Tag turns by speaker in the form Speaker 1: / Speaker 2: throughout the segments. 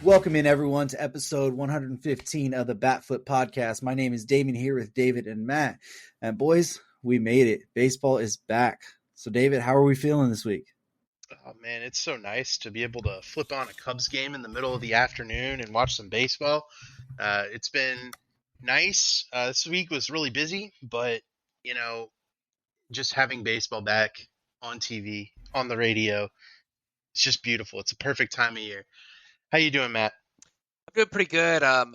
Speaker 1: Welcome in, everyone, to episode 115 of the Batfoot Podcast. My name is Damon, here with David and Matt. And boys, we made it. Baseball is back. So, David, how are we feeling this week?
Speaker 2: Oh man, it's so nice to be able to flip on a Cubs game in the middle of the afternoon and watch some baseball. It's been nice. This week was really busy, but you know, just having baseball back on TV, on the radio, it's just beautiful. It's a perfect time of year. How you doing, Matt?
Speaker 3: I'm doing pretty good. I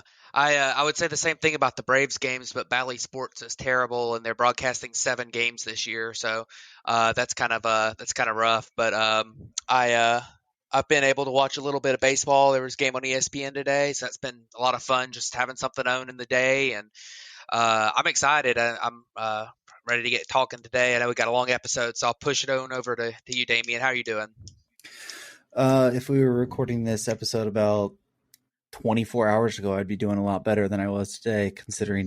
Speaker 3: would say the same thing about the Braves games, but Bally Sports is terrible, and they're broadcasting 7 games this year, so that's kind of rough. But I've been able to watch a little bit of baseball. There was a game on ESPN today, so that's been a lot of fun, just having something on in the day, and I'm excited. I'm ready to get talking today. I know we got a long episode, so I'll push it on over to you, Damien. How are you doing?
Speaker 1: If we were recording this episode about 24 hours ago, I'd be doing a lot better than I was today, considering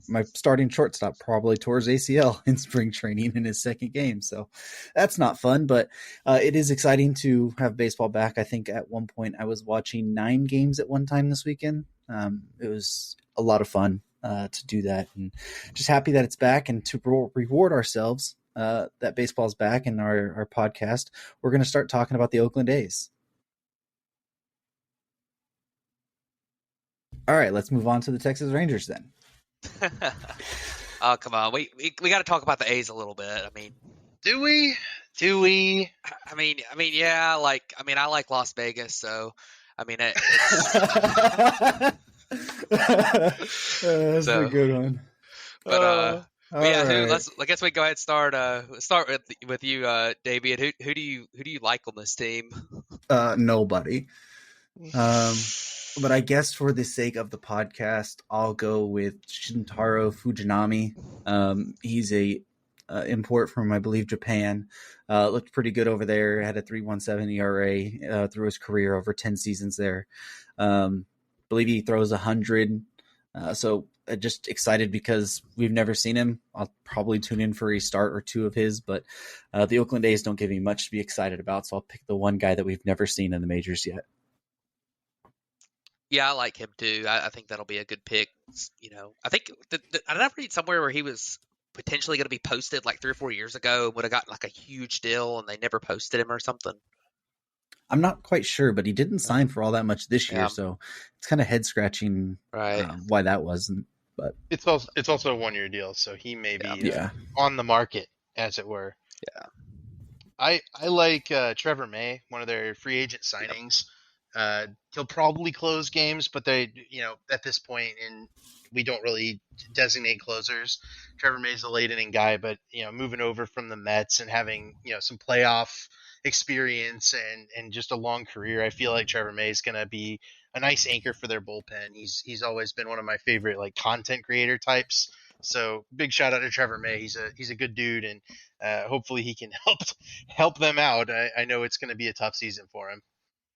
Speaker 1: my starting shortstop probably tore his ACL in spring training in his second game. So that's not fun, but it is exciting to have baseball back. I think at one point I was watching 9 games at one time this weekend. It was a lot of fun to do that, and just happy that it's back, and to reward ourselves that baseball's back in our podcast, we're going to start talking about the Oakland A's. All right, let's move on to the Texas Rangers then.
Speaker 3: Oh, come on. We got to talk about the A's a little bit. I mean,
Speaker 2: Do we? Do we?
Speaker 3: I mean, yeah. I like Las Vegas, so I mean,
Speaker 1: That's a good one.
Speaker 3: But yeah,
Speaker 1: right.
Speaker 3: I guess we go ahead and start with you, David. Who do you like on this team?
Speaker 1: Nobody. But I guess for the sake of the podcast, I'll go with Shintaro Fujinami. He's a import from, I believe, Japan. Looked pretty good over there. Had a 3.17 ERA through his career over 10 seasons there. Believe he throws 100. So just excited because we've never seen him. I'll probably tune in for a start or two of his, but the Oakland A's don't give me much to be excited about. So I'll pick the one guy that we've never seen in the majors yet.
Speaker 3: Yeah, I like him too. I think that'll be a good pick. I think I read somewhere where he was potentially going to be posted like 3 or 4 years ago, would have gotten like a huge deal, and they never posted him or something.
Speaker 1: I'm not quite sure, but he didn't sign for all that much this year, so it's kind of head scratching why that wasn't. But
Speaker 2: it's also a 1-year deal, so he may be on the market, as it were.
Speaker 3: Yeah.
Speaker 2: I like Trevor May, one of their free agent signings. He'll probably close games, but they, at this point, we don't really designate closers. Trevor May's a late inning guy, but moving over from the Mets and having some playoff experience and just a long career, I feel like Trevor May is going to be a nice anchor for their bullpen. He's always been one of my favorite like content creator types. So big shout out to Trevor May. He's a good dude, and hopefully he can help them out. I know it's going to be a tough season for him.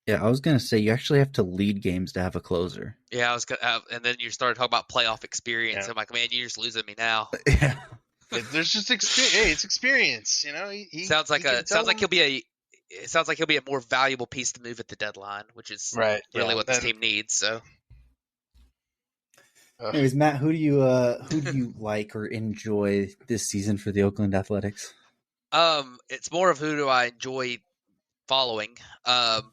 Speaker 1: Yeah, I was going to say, you actually have to lead games to have a closer.
Speaker 3: Yeah, I was going to, and then you started talking about playoff experience. Yeah. I'm like, man, you're just losing me now.
Speaker 1: Yeah.
Speaker 2: There's just experience. Hey, it's experience. He
Speaker 3: sounds like he'll be a more valuable piece to move at the deadline, which is really what this team needs. So,
Speaker 1: anyways, Matt, who do you like or enjoy this season for the Oakland Athletics?
Speaker 3: It's more of who do I enjoy following than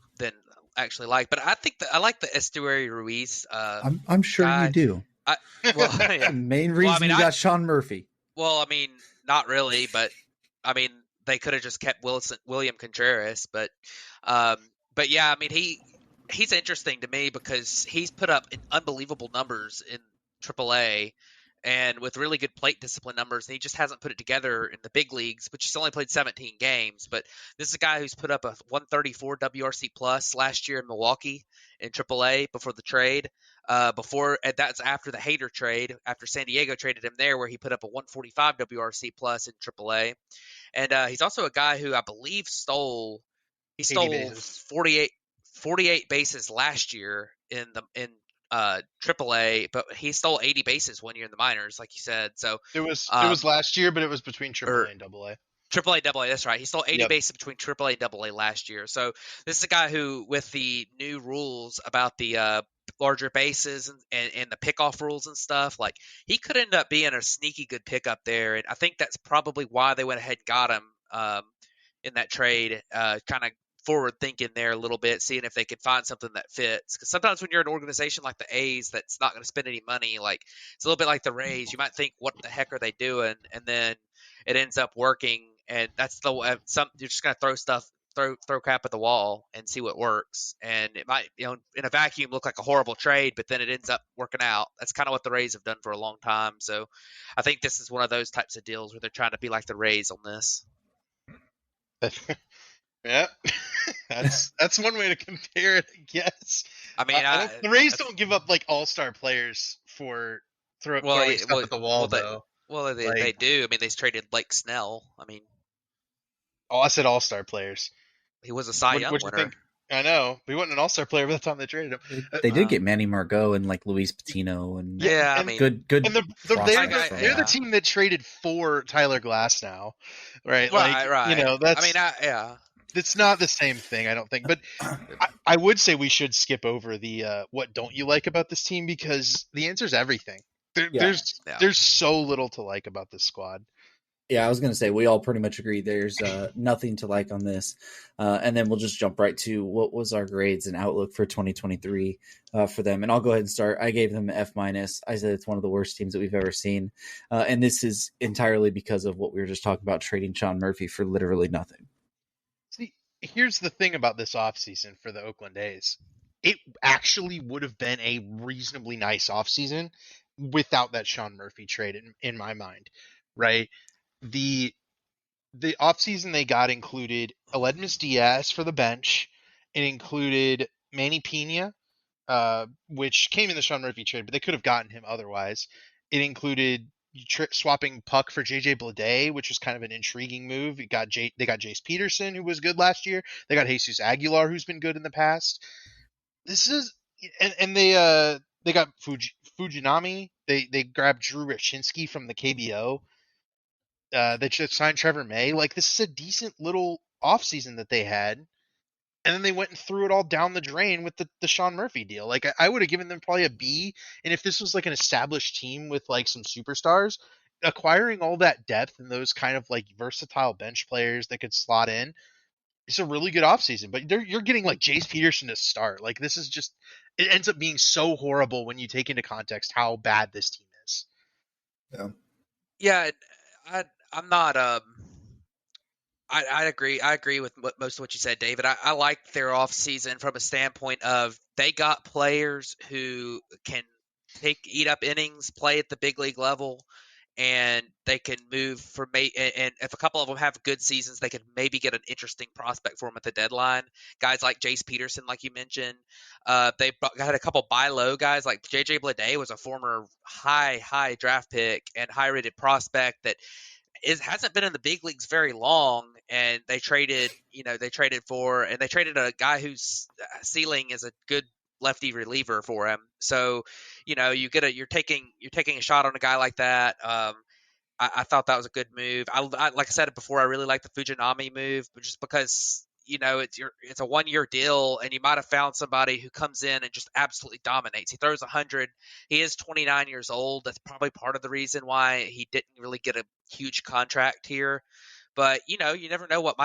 Speaker 3: actually like, but I think I like the Estuary Ruiz.
Speaker 1: I'm sure guy. You do. The main reason you got Sean Murphy.
Speaker 3: Well, I mean, not really, but I mean, they could have just kept William Contreras, but yeah, I mean, he's interesting to me because he's put up unbelievable numbers in AAA. And with really good plate discipline numbers, and he just hasn't put it together in the big leagues, which he's only played 17 games. But this is a guy who's put up a 134 WRC plus last year in Milwaukee in AAA before the trade. That's after the Hader trade, after San Diego traded him there, where he put up a 145 WRC plus in AAA. And he's also a guy who I believe stole 48 bases last year in AAA, but he stole 80 bases one year in the minors, like you said. So
Speaker 2: it was last year, but it was between AAA and AA.
Speaker 3: Triple A, Double A. That's right. He stole 80
Speaker 2: Yep.
Speaker 3: bases between Triple A and Double A last year. So this is a guy who, with the new rules about the larger bases and the pickoff rules and stuff, like he could end up being a sneaky good pickup there. And I think that's probably why they went ahead and got him in that trade. Kind of forward thinking there a little bit, seeing if they could find something that fits. Because sometimes when you're an organization like the A's that's not going to spend any money, like it's a little bit like the Rays, you might think, what the heck are they doing? And then it ends up working, and that's the you're just going to throw stuff, throw crap at the wall and see what works. And it might, in a vacuum look like a horrible trade, but then it ends up working out. That's kind of what the Rays have done for a long time. So I think this is one of those types of deals where they're trying to be like the Rays on this.
Speaker 2: Yeah, that's one way to compare it, I guess.
Speaker 3: I mean,
Speaker 2: the Rays don't give up like all-star players for throwing stuff at the wall, though.
Speaker 3: They do. I mean, they traded Blake Snell. I mean,
Speaker 2: I said all-star players.
Speaker 3: He was a Cy Young winner.
Speaker 2: Think? I know, but he wasn't an all-star player by the time they traded him.
Speaker 1: They did get Manny Margot and like Luis Patino and
Speaker 3: I mean,
Speaker 1: good.
Speaker 2: And they're the team that traded for Tyler Glass now, right?
Speaker 3: Right.
Speaker 2: That's.
Speaker 3: Yeah.
Speaker 2: It's not the same thing, I don't think. But I would say we should skip over the what don't you like about this team, because the answer is everything. There's so little to like about this squad.
Speaker 1: Yeah, I was going to say we all pretty much agree there's nothing to like on this. And then we'll just jump right to what was our grades and outlook for 2023 for them. And I'll go ahead and start. I gave them an F-. I said it's one of the worst teams that we've ever seen. And this is entirely because of what we were just talking about, trading Sean Murphy for literally nothing.
Speaker 2: See, here's the thing about this offseason for the Oakland A's. It actually would have been a reasonably nice offseason without that Sean Murphy trade in my mind, right? The offseason they got included Aledmus Diaz for the bench. It included Manny Pena, which came in the Sean Murphy trade, but they could have gotten him otherwise. It included swapping Puck for JJ Bleday, which was kind of an intriguing move. They got Jace Peterson, who was good last year. They got Jesus Aguilar, who's been good in the past. This is and they got Fujinami. They grabbed Drew Rachinski from the KBO. They just signed Trevor May. Like, this is a decent little offseason that they had. And then they went and threw it all down the drain with the Sean Murphy deal. Like, I would have given them probably a B. And if this was like an established team with like some superstars, acquiring all that depth and those kind of like versatile bench players that could slot in, it's a really good offseason. But you're getting like Jace Peterson to start. Like, this is just, it ends up being so horrible when you take into context how bad this team is.
Speaker 3: Yeah, I'm not. I agree. I agree with most of what you said, David. I like their off season from a standpoint of they got players who can eat up innings, play at the big league level, and they can move for and if a couple of them have good seasons, they could maybe get an interesting prospect for them at the deadline. Guys like Jace Peterson, like you mentioned, they had a couple buy low guys like JJ Bleday was a former high draft pick and high rated prospect that hasn't been in the big leagues very long, and they traded a guy whose ceiling is a good lefty reliever for him. So, you're taking a shot on a guy like that. I thought that was a good move. I like I said before, I really like the Fujinami move, but just because it's a 1-year deal, and you might have found somebody who comes in and just absolutely dominates. He throws 100. He is 29 years old. That's probably part of the reason why he didn't really get a huge contract here. But you never know what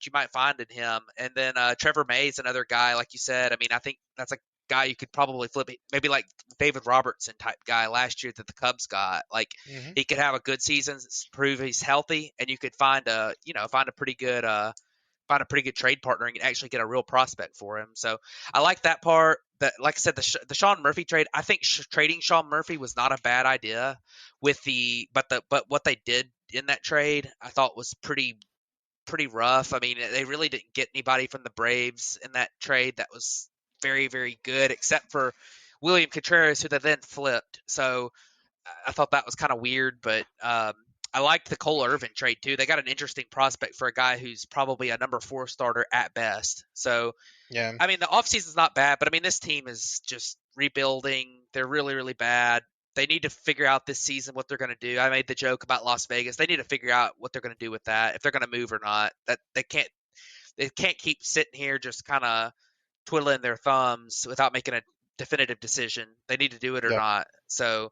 Speaker 3: you might find in him. And then Trevor May is another guy, like you said. I mean, I think that's a guy you could probably flip, maybe like David Robertson type guy last year that the Cubs got. Like he could have a good season, prove he's healthy, and you could find a pretty good trade partner and actually get a real prospect for him. So I like that part. That, like I said, the Sean Murphy trade, I think trading Sean Murphy was not a bad idea. But what they did in that trade, I thought was pretty rough. I mean, they really didn't get anybody from the Braves in that trade that was very, very good, except for William Contreras, who they then flipped. So I thought that was kind of weird, but I liked the Cole Irvin trade too. They got an interesting prospect for a guy who's probably a number 4 starter at best. So,
Speaker 2: yeah,
Speaker 3: I mean, the offseason's not bad, but I mean, this team is just rebuilding. They're really, really bad. They need to figure out this season what they're going to do. I made the joke about Las Vegas. They need to figure out what they're going to do with that, if they're going to move or not. That they can't keep sitting here just kind of twiddling their thumbs without making a definitive decision. They need to do it or
Speaker 2: Yep.
Speaker 3: not. So,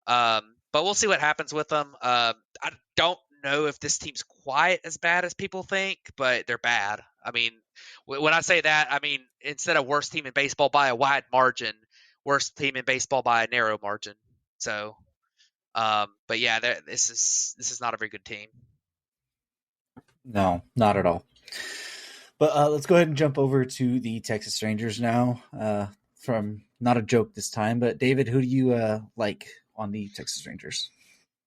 Speaker 3: but we'll see what happens with them. I don't know if this team's quite as bad as people think, but they're bad. I mean, when I say that, I mean instead of worst team in baseball by a wide margin, worst team in baseball by a narrow margin. So, but yeah, this is not a very good team.
Speaker 1: No, not at all. But let's go ahead and jump over to the Texas Rangers now. From not a joke this time, but David, who do you like on the Texas Rangers?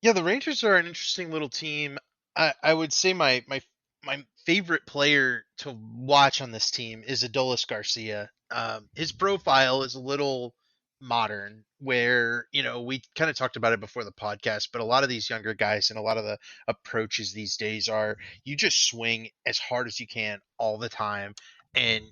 Speaker 2: Yeah, the Rangers are an interesting little team. I would say my favorite player to watch on this team is Adolis Garcia. His profile is a little modern, where we kind of talked about it before the podcast, but a lot of these younger guys and a lot of the approaches these days are you just swing as hard as you can all the time, and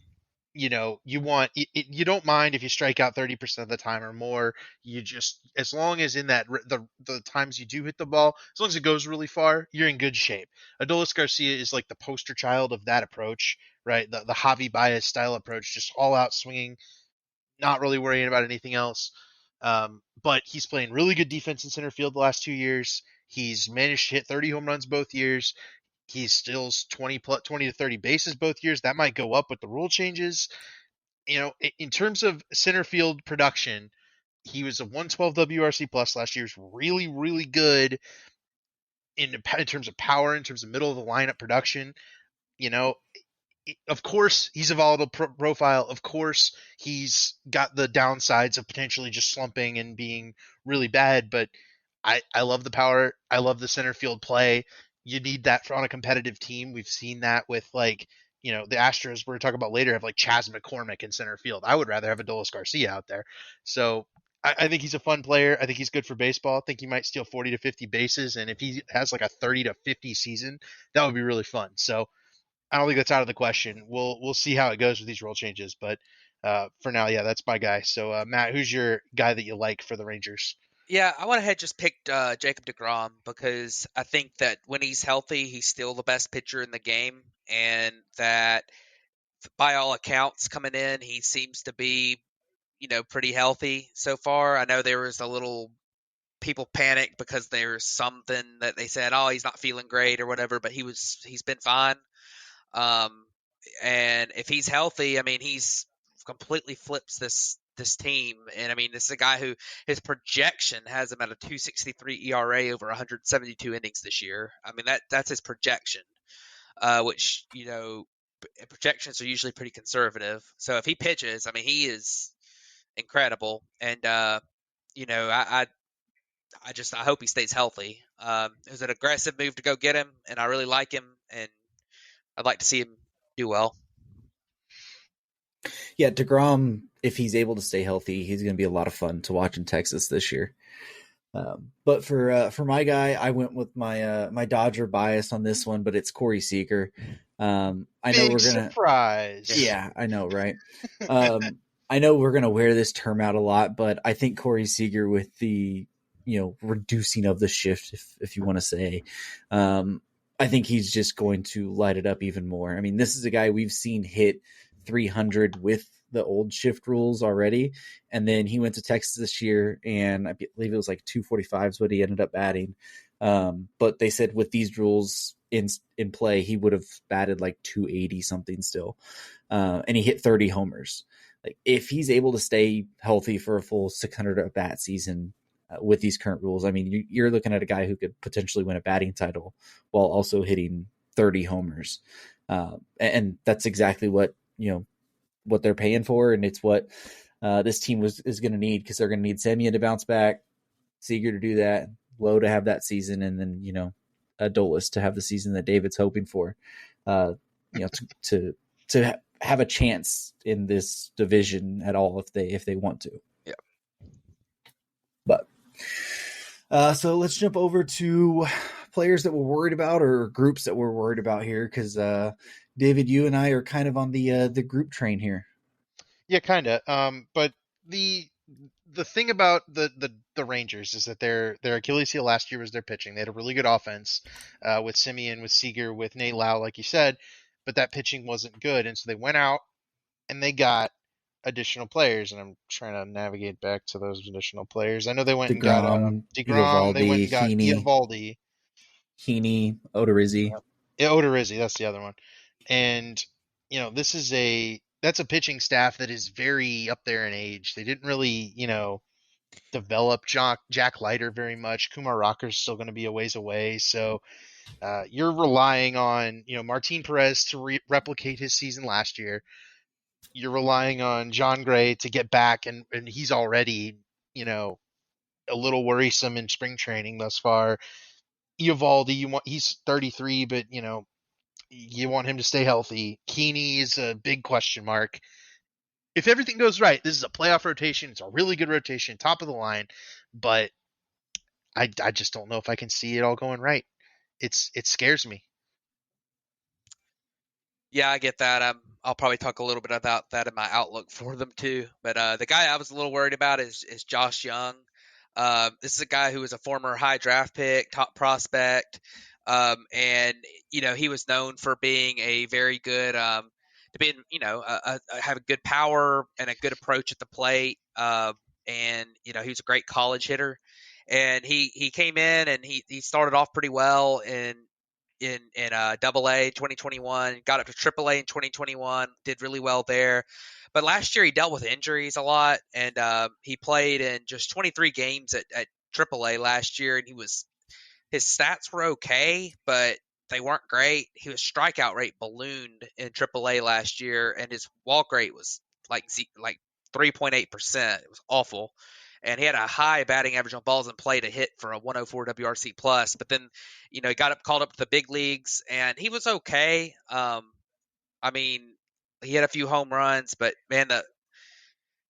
Speaker 2: you don't mind if you strike out 30% of the time or more. You just, as long as in that the times you do hit the ball, as long as it goes really far, you're in good shape. Adolis Garcia is like the poster child of that approach, right? The Javi Baez style approach, just all out swinging, not really worrying about anything else. But he's playing really good defense in center field the last 2 years. He's managed to hit 30 home runs both years. He steals 20 to 30 bases both years. That might go up with the rule changes. In terms of center field production, he was a 112 WRC plus last year. He's really, really good in terms of power, in terms of middle of the lineup production. You know, of course he's a volatile profile. Of course he's got the downsides of potentially just slumping and being really bad. But I love the power. I love the center field play. You need that on a competitive team. We've seen that with the Astros we're going to talk about later have like Chas McCormick in center field. I would rather have Adolis Garcia out there. So I think he's a fun player. I think he's good for baseball. I think he might steal 40 to 50 bases. And if he has like a 30 to 50 season, that would be really fun. So I don't think that's out of the question. We'll see how it goes with these rule changes, but for now, yeah, that's my guy. So Matt, who's your guy that you like for the Rangers?
Speaker 3: Yeah, I went ahead and just picked Jacob deGrom because I think that when he's healthy, he's still the best pitcher in the game, and that by all accounts coming in, he seems to be pretty healthy so far. I know there was a little people panicked because there's something that they said, oh, he's not feeling great or whatever, but he's been fine. Um, and if he's healthy, I mean, he's completely flips this team. And I mean, this is a guy who his projection has him at a 2.63 ERA over 172 innings this year. I mean, that's his projection, which projections are usually pretty conservative. So if he pitches, I mean, he is incredible. And I hope he stays healthy. It was an aggressive move to go get him, and I really like him, and I'd like to see him do well.
Speaker 1: Yeah, DeGrom, if he's able to stay healthy, he's going to be a lot of fun to watch in Texas this year. But for my guy, I went with my Dodger bias on this one, but it's Corey Seager. I know we're gonna
Speaker 2: surprise.
Speaker 1: Yeah, I know, right? I know we're gonna wear this term out a lot, but I think Corey Seager with the reducing of the shift, if you want to say, I think he's just going to light it up even more. I mean, this is a guy we've seen hit 300 with the old shift rules already, and then he went to Texas this year, and I believe it was like 245 is what he ended up batting. But they said with these rules in play, he would have batted like 280 something still, and he hit 30 homers. Like if he's able to stay healthy for a full 600 at bat season with these current rules, I mean, you're looking at a guy who could potentially win a batting title while also hitting 30 homers, and that's exactly what they're paying for, and it's what this team is going to need, because they're going to need Semien to bounce back, Seager to do that, Lowe to have that season, and then Adolis to have the season that David's hoping for, to have a chance in this division at all if they want to.
Speaker 3: Yeah.
Speaker 1: But so let's jump over to players that we're worried about, or groups that we're worried about here, because David, you and I are kind of on the group train here.
Speaker 2: Yeah, kind of. But the the thing about the Rangers is that their Achilles heel last year was their pitching. They had a really good offense with Simeon, with Seager, with Nate Lau, like you said, but that pitching wasn't good, and so they went out and they got additional players. And I'm trying to navigate back to those additional players. I know they went and got
Speaker 1: DeGrom,
Speaker 2: DeGrom. They went
Speaker 1: Eovaldi,
Speaker 2: and got Eovaldi.
Speaker 1: Odorizzi.
Speaker 2: Yeah, Odorizzi, that's the other one. And this is that's a pitching staff that is very up there in age. They didn't really, develop Jack Leiter very much. Kumar Rocker's still going to be a ways away. So you're relying on, Martin Perez to replicate his season last year. You're relying on John Gray to get back, and he's already, a little worrisome in spring training thus far. Eovaldi, he's 33, but you want him to stay healthy. Keeney is a big question mark. If everything goes right, this is a playoff rotation. It's a really good rotation, top of the line, but I just don't know if I can see it all going right. It scares me.
Speaker 3: Yeah, I get that. I'll probably talk a little bit about that in my outlook for them too. But the guy I was a little worried about is Josh Young. This is a guy who was a former high draft pick, top prospect, and he was known for being a very good, to being have a good power and a good approach at the plate. And he was a great college hitter, and he came in and he started off pretty well in Double A 2021, got up to Triple A in 2021, did really well there. But last year he dealt with injuries a lot, and he played in just 23 games at Triple A last year, and his stats were okay, but they weren't great. His strikeout rate ballooned in Triple A last year, and his walk rate was like 3.8%. It was awful. And he had a high batting average on balls in play to hit for a 104 WRC plus. But then, he got called up to the big leagues, and he was okay. I mean, he had a few home runs, but man, the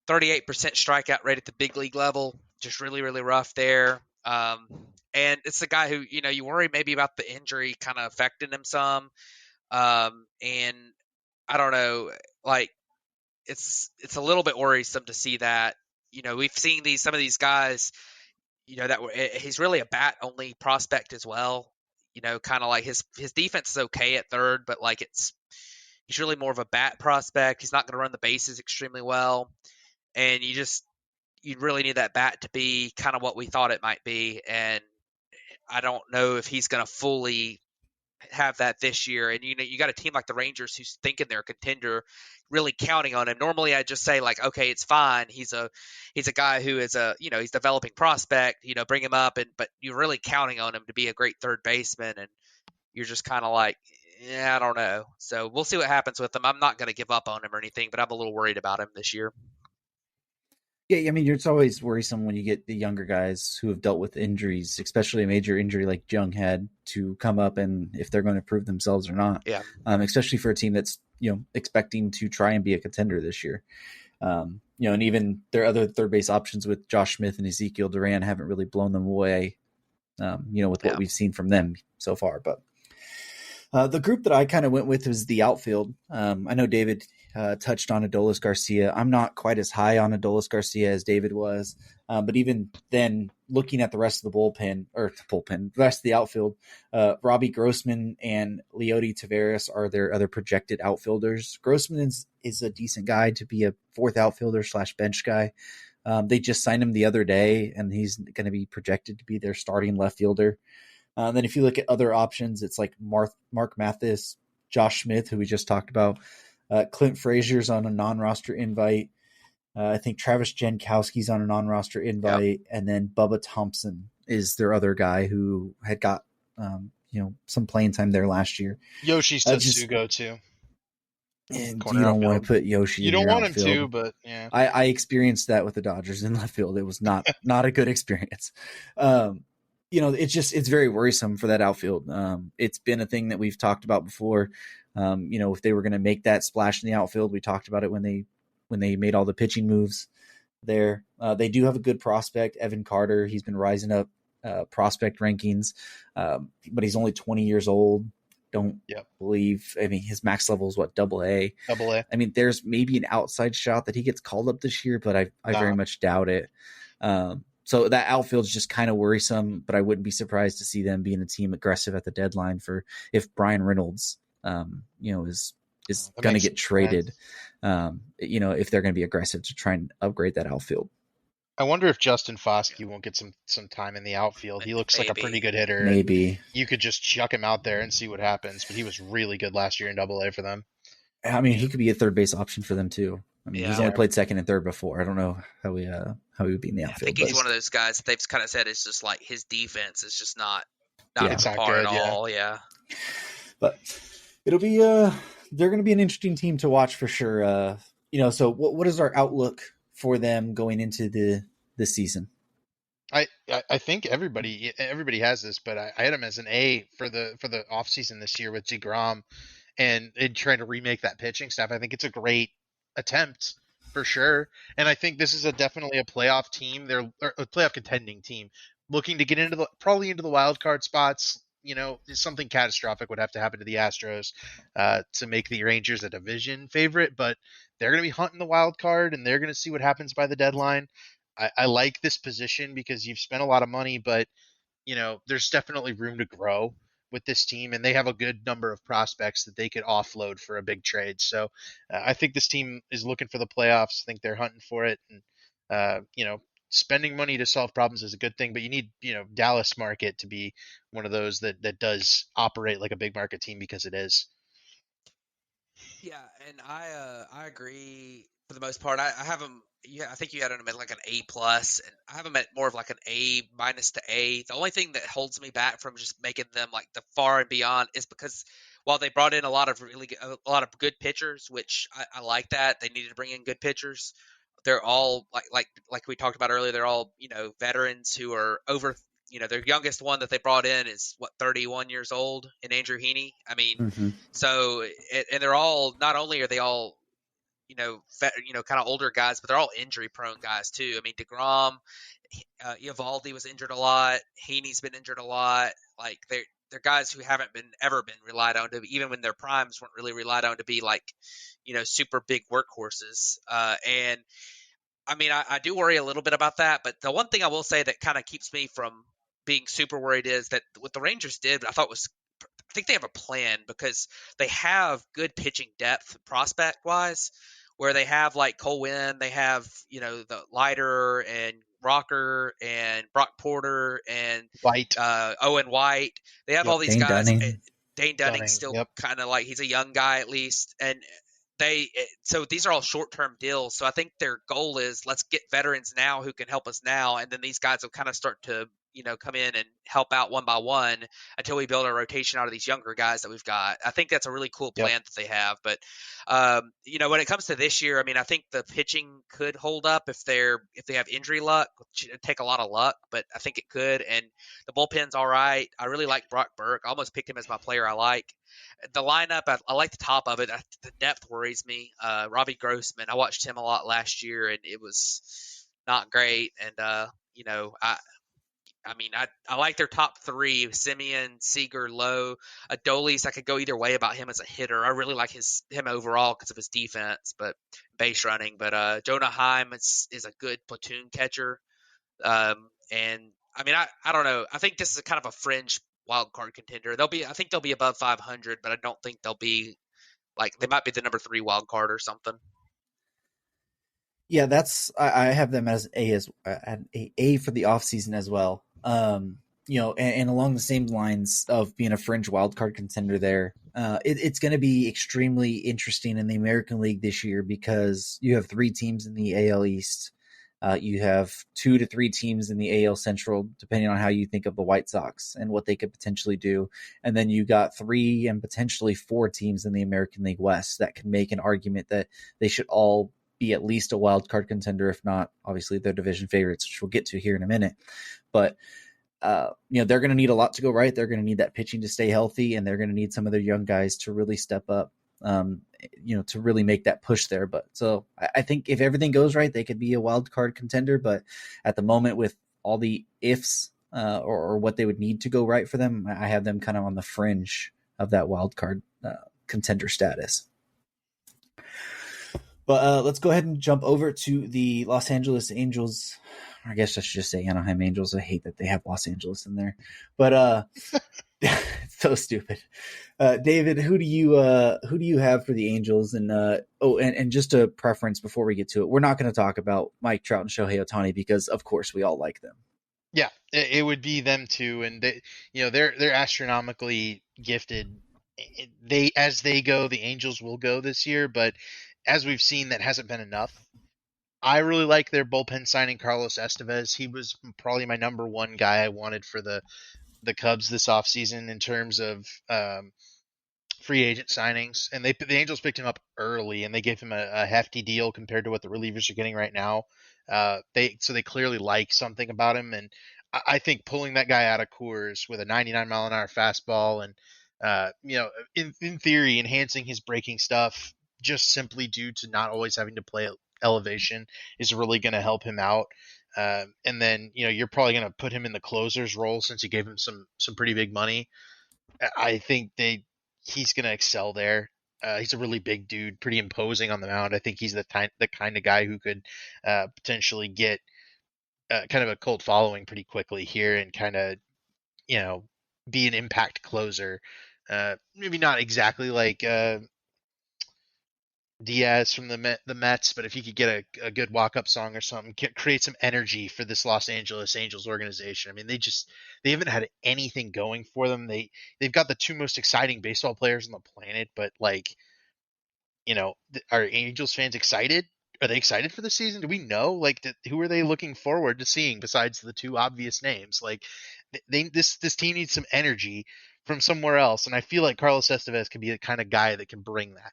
Speaker 3: 38% strikeout rate at the big league level, just really, really rough there. And it's a guy who, you worry maybe about the injury kind of affecting him some. And I don't know, like it's a little bit worrisome to see that. We've seen some of these guys, he's really a bat only prospect as well. Kind of like his defense is okay at third, but like he's really more of a bat prospect. He's not going to run the bases extremely well, and you really need that bat to be kind of what we thought it might be. And I don't know if he's going to fully have that this year. And you got a team like the Rangers who's thinking they're a contender, really counting on him. Normally I just say like, okay, it's fine. He's a guy who is he's developing prospect, bring him up, but you're really counting on him to be a great third baseman, and you're just kind of like, yeah, I don't know. So we'll see what happens with him. I'm not going to give up on him or anything, but I'm a little worried about him this year.
Speaker 1: Yeah, I mean, it's always worrisome when you get the younger guys who have dealt with injuries, especially a major injury like Jung had, to come up and if they're going to prove themselves or not.
Speaker 3: Yeah.
Speaker 1: Especially for a team that's expecting to try and be a contender this year. And even their other third base options with Josh Smith and Ezekiel Duran haven't really blown them away. With what we've seen from them so far, but the group that I kind of went with was the outfield. I know David touched on Adolis Garcia. I'm not quite as high on Adolis Garcia as David was, but even then, looking at the rest of the rest of the outfield, Robbie Grossman and Leody Taveras are their other projected outfielders. Grossman is a decent guy to be a fourth outfielder / bench guy. They just signed him the other day, and he's going to be projected to be their starting left fielder. Then if you look at other options, it's like Mark Mathis, Josh Smith, who we just talked about. Clint Frazier's on a non-roster invite. I think Travis Jankowski's on a non-roster invite. Yep. And then Bubba Thompson is their other guy who had got some playing time there last year.
Speaker 2: Yoshi Tsutsugo too.
Speaker 1: And you don't want to put Yoshi in your outfield.
Speaker 2: You don't want him to, but yeah.
Speaker 1: I experienced that with the Dodgers in left field. It was not a good experience. It's very worrisome for that outfield. It's been a thing that we've talked about before. If they were going to make that splash in the outfield, we talked about it when they made all the pitching moves there. They do have a good prospect, Evan Carter. He's been rising up prospect rankings, but he's only 20 years old. don't
Speaker 2: Yep.
Speaker 1: believe. I mean, his max level is what, double A.
Speaker 2: Double A.
Speaker 1: I mean, there's maybe an outside shot that he gets called up this year, but I very much doubt it. So that outfield's just kind of worrisome, but I wouldn't be surprised to see them being a team aggressive at the deadline for if Brian Reynolds, is going to get traded. If they're going to be aggressive to try and upgrade that outfield.
Speaker 2: I wonder if Justin Foskey won't get some time in the outfield. He looks like a pretty good hitter.
Speaker 1: Maybe
Speaker 2: you could just chuck him out there and see what happens. But he was really good last year in Double A for them.
Speaker 1: I mean, he could be a third base option for them too. I mean, he's only played second and third before. I don't know how he would be in the outfield.
Speaker 3: I think he's one of those guys that they've kind of said it's just like his defense is just not on par at all. Yeah.
Speaker 1: But it'll be they're going to be an interesting team to watch for sure. So what is our outlook for them going into the season?
Speaker 2: I think everybody has this, but I had him as an A for the offseason this year with DeGrom and trying to remake that pitching staff. I think it's a great attempt for sure. And I think this is definitely a playoff team. They're a playoff contending team looking to get into the wild card spots. Something catastrophic would have to happen to the Astros to make the Rangers a division favorite, but they're going to be hunting the wild card and they're going to see what happens by the deadline. I like this position because you've spent a lot of money, but there's definitely room to grow with this team, and they have a good number of prospects that they could offload for a big trade. So I think this team is looking for the playoffs. I think they're hunting for it, and spending money to solve problems is a good thing, but you need Dallas market to be one of those that does operate like a big market team because it is.
Speaker 3: Yeah, and I agree for the most part. I have them. Yeah, I think you had them at like an A plus, and I have them at more of like an A minus to A. The only thing that holds me back from just making them like the far and beyond is because while they brought in a lot of good pitchers, which I like that they needed to bring in good pitchers. They're all like we talked about earlier. They're all veterans who are over. Their youngest one that they brought in is 31 years old, in Andrew Heaney. I mean, so and they're all, not only are they all kind of older guys, but they're all injury prone guys too. I mean, DeGrom, Eovaldi was injured a lot. Heaney's been injured a lot. Like they're guys who haven't ever been relied on to, even when their primes weren't really relied on to be like super big workhorses. And I mean, I do worry a little bit about that, but the one thing I will say that kind of keeps me from being super worried is that what the Rangers did, I think they have a plan because they have good pitching depth prospect wise, where they have like Cole Winn, they have the Leiter and Rocker and Brock Porter and
Speaker 2: White,
Speaker 3: Owen White. They have all these
Speaker 1: Dane
Speaker 3: guys.
Speaker 1: Dunning.
Speaker 3: Dane Dunning still kind of like, he's a young guy at least, and so these are all short-term deals. So I think their goal is, let's get veterans now who can help us now, and then these guys will kind of start to come in and help out one by one until we build a rotation out of these younger guys that we've got. I think that's a really cool plan that they have. But when it comes to this year, I mean, I think the pitching could hold up if they have injury luck. It'd take a lot of luck, but I think it could. And the bullpen's all right. I really like Brock Burke. I almost picked him as my player I like. The lineup, I like the top of it. The depth worries me. Robbie Grossman, I watched him a lot last year, and it was not great. And I like their top three: Simeon, Seager, Lowe, Adolis. I could go either way about him as a hitter. I really like him overall because of his defense, but base running. But Jonah Heim is a good platoon catcher. And I mean, I don't know. I think this is kind of a fringe wild card contender. I think they'll be above 500, but I don't think they'll be they might be the number 3 wild card or something.
Speaker 1: Yeah, I have them as A for the offseason as well. And along the same lines of being a fringe wildcard contender there, it's going to be extremely interesting in the American League this year because you have 3 teams in the AL East. You have 2 to 3 teams in the AL Central, depending on how you think of the White Sox and what they could potentially do. And then you got 3 and potentially 4 teams in the American League West that can make an argument that they should all be at least a wild card contender, if not, obviously, their division favorites, which we'll get to here in a minute. But they're going to need a lot to go right. They're going to need that pitching to stay healthy, and they're going to need some of their young guys to really step up, to really make that push there. But so I think if everything goes right, they could be a wild card contender. But at the moment, with all the ifs or what they would need to go right for them, I have them kind of on the fringe that wild card contender status. But let's go ahead and jump over to the Los Angeles Angels. I guess I should just say Anaheim Angels. I hate that they have Los Angeles in there, but it's so stupid. David, who do you have for the Angels? And and just a preference before we get to it, we're not going to talk about Mike Trout and Shohei Ohtani because, of course, we all like them.
Speaker 2: Yeah, it would be them too, and they're astronomically gifted. As they go, the Angels will go this year, but as we've seen, that hasn't been enough. I really like their bullpen signing Carlos Estevez. He was probably my number one guy I wanted for the Cubs this offseason in terms of free agent signings, and the Angels picked him up early, and they gave him a hefty deal compared to what the relievers are getting right now. They clearly like something about him, and I think pulling that guy out of Coors with a 99-mile-an-hour fastball, and in theory, enhancing his breaking stuff just simply due to not always having to play elevation is really going to help him out. And then you're probably going to put him in the closer's role since you gave him some pretty big money. I think he's going to excel there. He's a really big dude, pretty imposing on the mound. I think he's the kind of guy who could potentially get kind of a cult following pretty quickly here and kind of, be an impact closer. Maybe not exactly like Diaz from the Mets, but if he could get a good walk-up song or something, create some energy for this Los Angeles Angels organization. I mean, they haven't had anything going for them. They've got the two most exciting baseball players on the planet, but are Angels fans excited? Are they excited for the season? Do we know? Who are they looking forward to seeing besides the two obvious names? This team needs some energy from somewhere else, and I feel like Carlos Estevez can be the kind of guy that can bring that.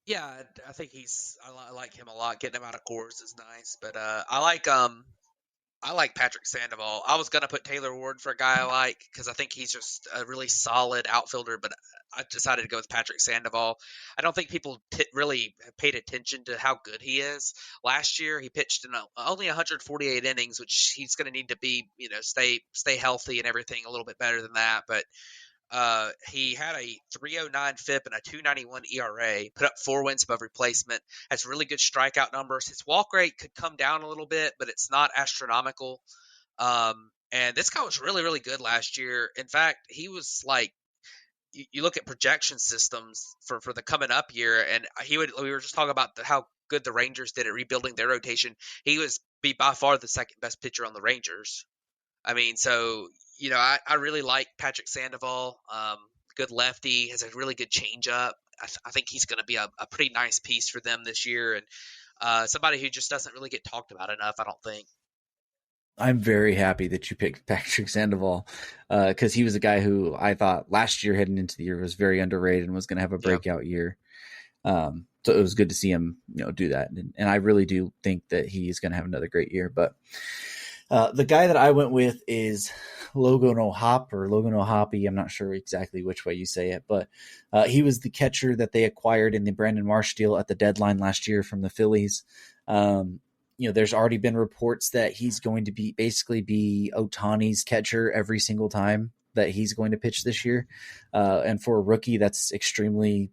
Speaker 3: Yeah, I think I like him a lot. Getting him out of Coors is nice, but I like Patrick Sandoval. I was gonna put Taylor Ward for a guy I like because I think he's just a really solid outfielder, but I decided to go with Patrick Sandoval. I don't think people really paid attention to how good he is. Last year, he pitched in only 148 innings, which he's going to need to be, stay healthy and everything a little bit better than that. But he had a 309 FIP and a 291 ERA, put up 4 wins above replacement, has really good strikeout numbers. His walk rate could come down a little bit, but it's not astronomical. And this guy was really, really good last year. In fact, he was like, you look at projection systems for the coming up year, and we were just talking about how good the Rangers did at rebuilding their rotation. He was by far the second best pitcher on the Rangers. I mean, so I really like Patrick Sandoval. Good lefty, has a really good changeup. I think he's going to be a pretty nice piece for them this year, and somebody who just doesn't really get talked about enough, I don't think.
Speaker 1: I'm very happy that you picked Patrick Sandoval because he was a guy who I thought last year heading into the year was very underrated and was going to have a breakout year. So it was good to see him, do that. And I really do think that he is going to have another great year. But the guy that I went with is Logan O'Hoppe. I'm not sure exactly which way you say it, but he was the catcher that they acquired in the Brandon Marsh deal at the deadline last year from the Phillies. There's already been reports that he's going to be Ohtani's catcher every single time that he's going to pitch this year. And for a rookie, that's extremely,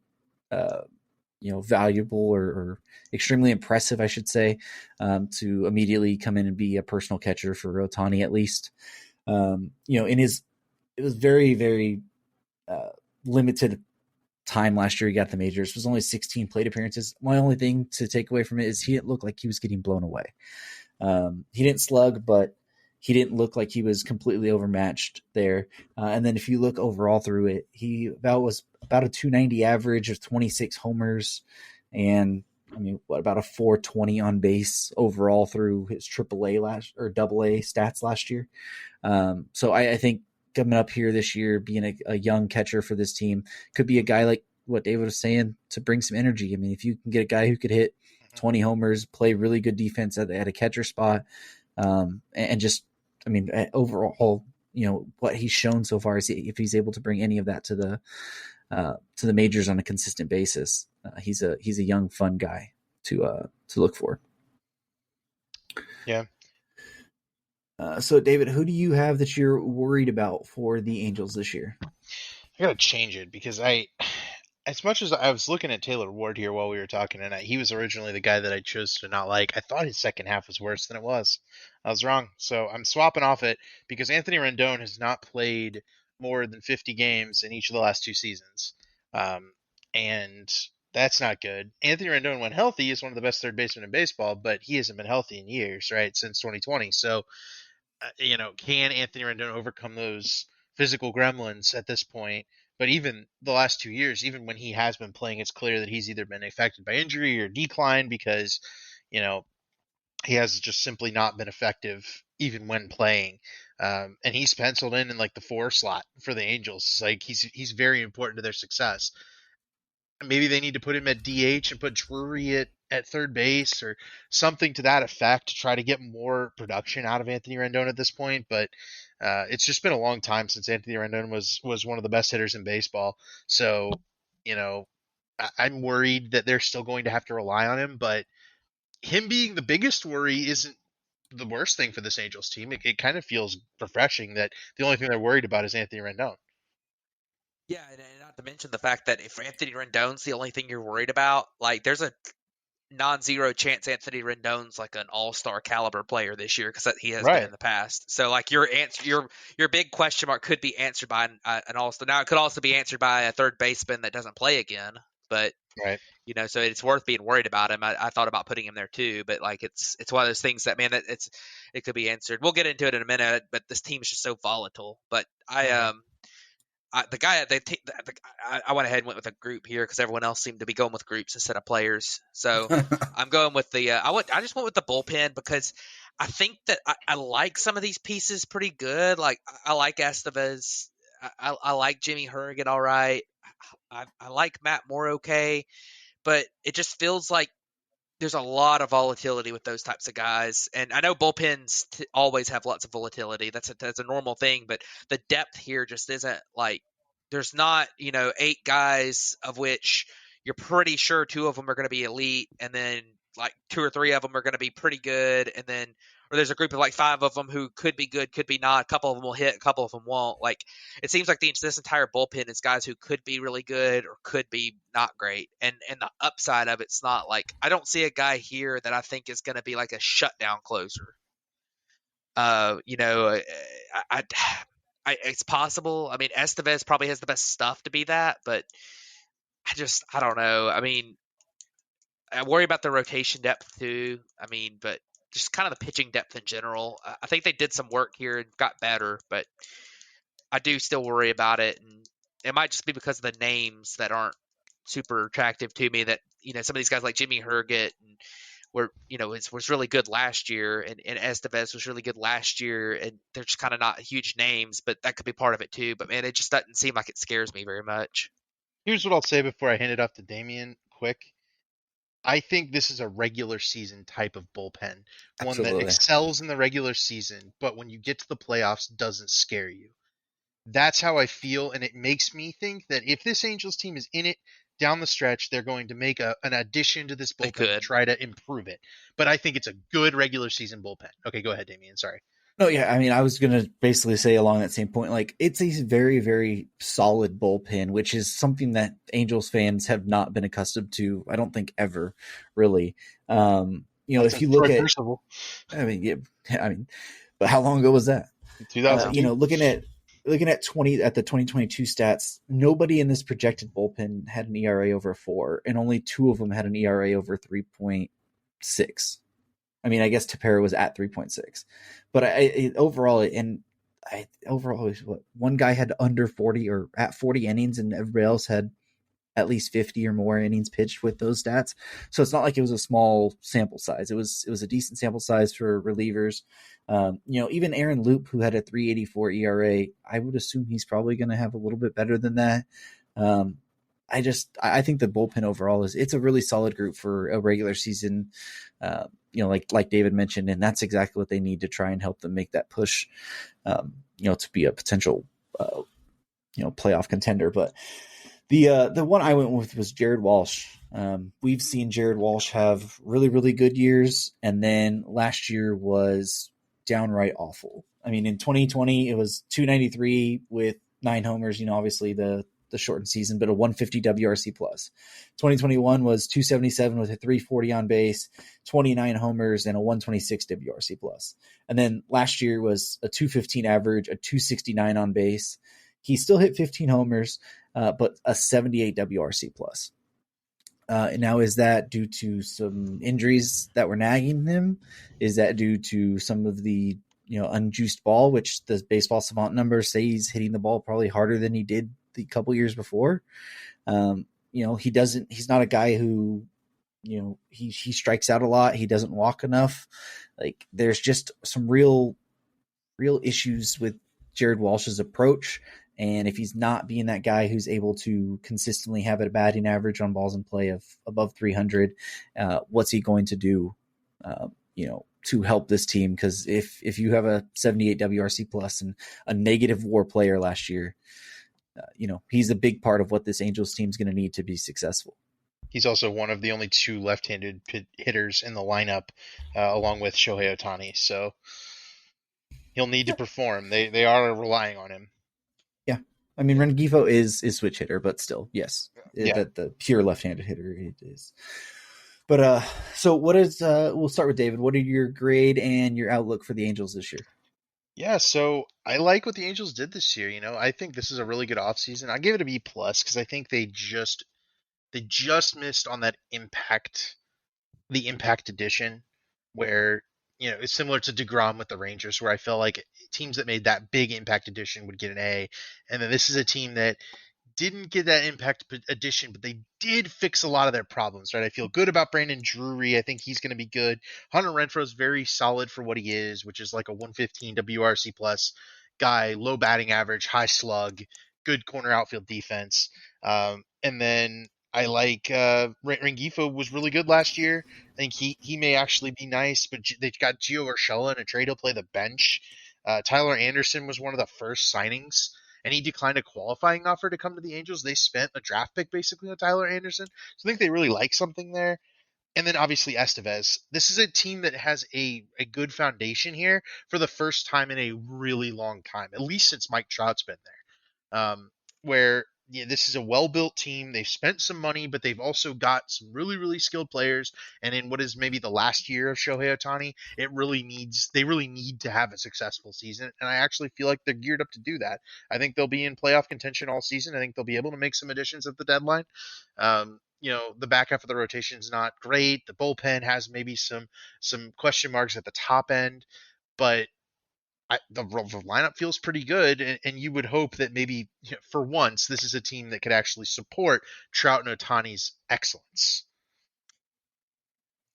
Speaker 1: valuable or extremely impressive, I should say, to immediately come in and be a personal catcher for Ohtani at least. It was very, very limited time last year he got the majors. It was only 16 plate appearances. My only thing to take away from it is he didn't look like he was getting blown away. He didn't slug, but he didn't look like he was completely overmatched there. And then if you look overall through it, he was about a 290 average of 26 homers and about a 420 on base overall through his AAA double A stats last year. So I think coming up here this year, being a young catcher for this team could be a guy like what David was saying to bring some energy. I mean, if you can get a guy who could hit 20 homers, play really good defense at a catcher spot, and just, overall, what he's shown so far is if he's able to bring any of that to the majors on a consistent basis, he's a young, fun guy to look for.
Speaker 2: Yeah.
Speaker 1: So, David, who do you have that you're worried about for the Angels this year?
Speaker 2: I gotta change it because as much as I was looking at Taylor Ward here while we were talking, and he was originally the guy that I chose to not like. I thought his second half was worse than it was. I was wrong, so I'm swapping off it because Anthony Rendon has not played more than 50 games in each of the last 2 seasons, and that's not good. Anthony Rendon, when healthy, is one of the best third basemen in baseball, but he hasn't been healthy in years, right, since 2020. So can Anthony Rendon overcome those physical gremlins at this point? But even the last 2 years, even when he has been playing, it's clear that he's either been affected by injury or decline because, you know, he has just simply not been effective even when playing. And he's penciled in like the 4 slot for the Angels. It's like he's very important to their success. Maybe they need to put him at DH and put Drury at third base or something to that effect to try to get more production out of Anthony Rendon at this point. But it's just been a long time since Anthony Rendon was one of the best hitters in baseball. So, you know, I'm worried that they're still going to have to rely on him. But him being the biggest worry isn't the worst thing for this Angels team. It kind of feels refreshing that the only thing they're worried about is Anthony Rendon.
Speaker 3: Yeah, and not to mention the fact that if Anthony Rendon's the only thing you're worried about, like there's a non-zero chance Anthony Rendon's like an all-star caliber player this year because he has been
Speaker 2: Right.
Speaker 3: in the past. So like your answer, your big question mark could be answered by an all-star. Now it could also be answered by a third baseman that doesn't play again. But
Speaker 2: Right.
Speaker 3: so it's worth being worried about him. I thought about putting him there too, but like it's one of those things that man, it could be answered. We'll get into it in a minute, but this team is just so volatile. But
Speaker 2: Mm-hmm.
Speaker 3: the guy I went ahead and went with a group here because everyone else seemed to be going with groups instead of players. So I'm going with the I just went with the bullpen because I think that I like some of these pieces pretty good. Like I like Estevez, I like Jimmy Herget, all right. I like Matt Moore, okay, but it just feels like there's a lot of volatility with those types of guys. And I know bullpens always have lots of volatility. That's a normal thing, but the depth here just isn't like there's not, 8 guys of which you're pretty sure 2 of them are going to be elite and then like 2 or 3 of them are going to be pretty good and then or there's a group of like 5 of them who could be good, could be not. A couple of them will hit, a couple of them won't. Like it seems like this entire bullpen is guys who could be really good or could be not great. And the upside of it's not like I don't see a guy here that I think is going to be like a shutdown closer. Uh, you know, I, it's possible. I mean, Estevez probably has the best stuff to be that, but I don't know. I mean, I worry about the rotation depth too. I mean, but just kind of the pitching depth in general. I think they did some work here and got better, but I do still worry about it, and it might just be because of the names that aren't super attractive to me. That some of these guys like Jimmy Herget and were was really good last year, and Estevez was really good last year, and they're just kind of not huge names, but that could be part of it too. But man, it just doesn't seem like it scares me very much.
Speaker 2: Here's what I'll say before I hand it off to Damien quick. I think this is a regular season type of bullpen, one that
Speaker 1: Absolutely.
Speaker 2: excels in the regular season, but when you get to the playoffs, doesn't scare you. That's how I feel, and it makes me think that if this Angels team is in it down the stretch, they're going to make an addition to this
Speaker 3: They
Speaker 2: bullpen to
Speaker 3: could.
Speaker 2: try to improve it. But I think it's a good regular season bullpen. Okay, go ahead, Damien. Sorry.
Speaker 1: No, yeah, I mean, I was gonna basically say along that same point, like it's a very, very solid bullpen, which is something that Angels fans have not been accustomed to. I don't think ever, really.
Speaker 2: Not
Speaker 1: If
Speaker 2: since
Speaker 1: you look
Speaker 2: Troy
Speaker 1: at,
Speaker 2: Percival,
Speaker 1: I mean, yeah, I mean, but how long ago was that?
Speaker 2: 2002.
Speaker 1: Looking at 2022 stats, nobody in this projected bullpen had an ERA over 4, and only 2 of them had an ERA over 3.6. I mean, I guess Tepera was at 3.6, but overall, one guy had under 40 or at 40 innings, and everybody else had at least 50 or more innings pitched with those stats. So it's not like it was a small sample size. It was a decent sample size for relievers. Even Aaron Loop, who had a 3.84 ERA, I would assume he's probably going to have a little bit better than that. I think the bullpen overall it's a really solid group for a regular season. Like David mentioned, and that's exactly what they need to try and help them make that push. To be a potential, playoff contender. But the one I went with was Jared Walsh. We've seen Jared Walsh have really, really good years, and then last year was downright awful. I mean, in 2020, it was 293 with 9 homers. Obviously the shortened season, but a 150 WRC plus. 2021 was 277 with a 340 on base, 29 homers, and a 126 WRC plus. And then last year was a 215 average, a 269 on base. He still hit 15 homers, but a 78 WRC plus. Now, is that due to some injuries that were nagging him? Is that due to some of the unjuiced ball, which the baseball savant numbers say he's hitting the ball probably harder than he did the couple years before? He's not a guy who, he strikes out a lot. He doesn't walk enough. Like, there's just some real issues with Jared Walsh's approach. And if he's not being that guy who's able to consistently have a batting average on balls in play of above 300, what's he going to do, to help this team? Because if you have a 78 WRC plus and a negative WAR player last year, he's a big part of what this Angels team is going to need to be successful.
Speaker 2: He's also one of the only 2 left-handed hitters in the lineup, along with Shohei Ohtani. So he'll need to perform. They are relying on him.
Speaker 1: Yeah, I mean, Rengifo is switch hitter, but still, yes, the pure left-handed hitter it is. But so what is? We'll start with David. What are your grade and your outlook for the Angels this year?
Speaker 2: Yeah, so I like what the Angels did this year. I think this is a really good offseason. I give it a B plus because I think they just missed on that the impact edition, where it's similar to DeGrom with the Rangers, where I feel like teams that made that big impact edition would get an A, and then this is a team that didn't get that impact addition, but they did fix a lot of their problems, right? I feel good about Brandon Drury. I think he's going to be good. Hunter Renfroe is very solid for what he is, which is like a 115 WRC plus guy, low batting average, high slug, good corner outfield defense. And then I like Rengifo was really good last year. I think he may actually be nice, but they've got Gio Urshela in a trade. He'll play the bench. Tyler Anderson was one of the first signings, and he declined a qualifying offer to come to the Angels. They spent a draft pick basically on Tyler Anderson. So I think they really like something there. And then obviously Estevez. This is a team that has a good foundation here for the first time in a really long time, at least since Mike Trout's been there. Where this is a well-built team. They've spent some money, but they've also got some really, really skilled players. And in what is maybe the last year of Shohei Ohtani, they really need to have a successful season. And I actually feel like they're geared up to do that. I think they'll be in playoff contention all season. I think they'll be able to make some additions at the deadline. The back half of the rotation is not great. The bullpen has maybe some question marks at the top end, but the lineup feels pretty good, and you would hope that maybe for once this is a team that could actually support Trout and Otani's excellence.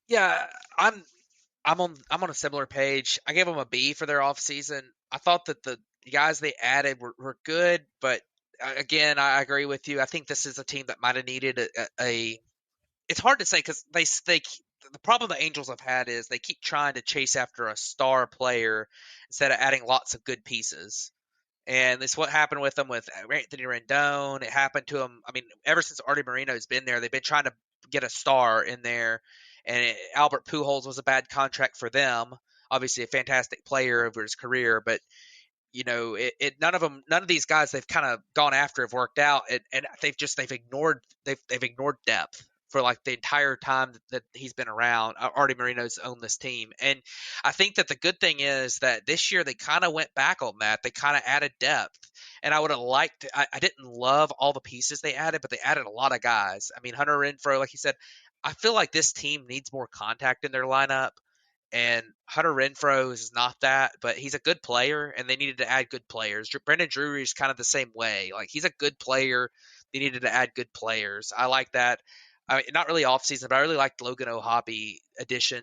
Speaker 3: Yeah, I'm on a similar page. I gave them a B for their offseason. I thought that the guys they added were good, but again, I agree with you. I think this is a team that might have needed a. It's hard to say because the problem the Angels have had is they keep trying to chase after a star player instead of adding lots of good pieces. And this is what happened with them with Anthony Rendon. It happened to them. I mean, ever since Artie Moreno's been there, they've been trying to get a star in there. And Albert Pujols was a bad contract for them. Obviously, a fantastic player over his career, but none of these guys they've kind of gone after have worked out, and they've ignored depth for like the entire time that he's been around. Artie Moreno's owned this team, and I think that the good thing is that this year they kind of went back on that. They kind of added depth, and I would have liked. I didn't love all the pieces they added, but they added a lot of guys. I mean, Hunter Renfroe, like you said, I feel like this team needs more contact in their lineup. And Hunter Renfroe is not that, but he's a good player, and they needed to add good players. Brandon Drury is kind of the same way. Like, he's a good player. They needed to add good players. I like that. I mean, not really offseason, but I really liked Logan O'Hoppe addition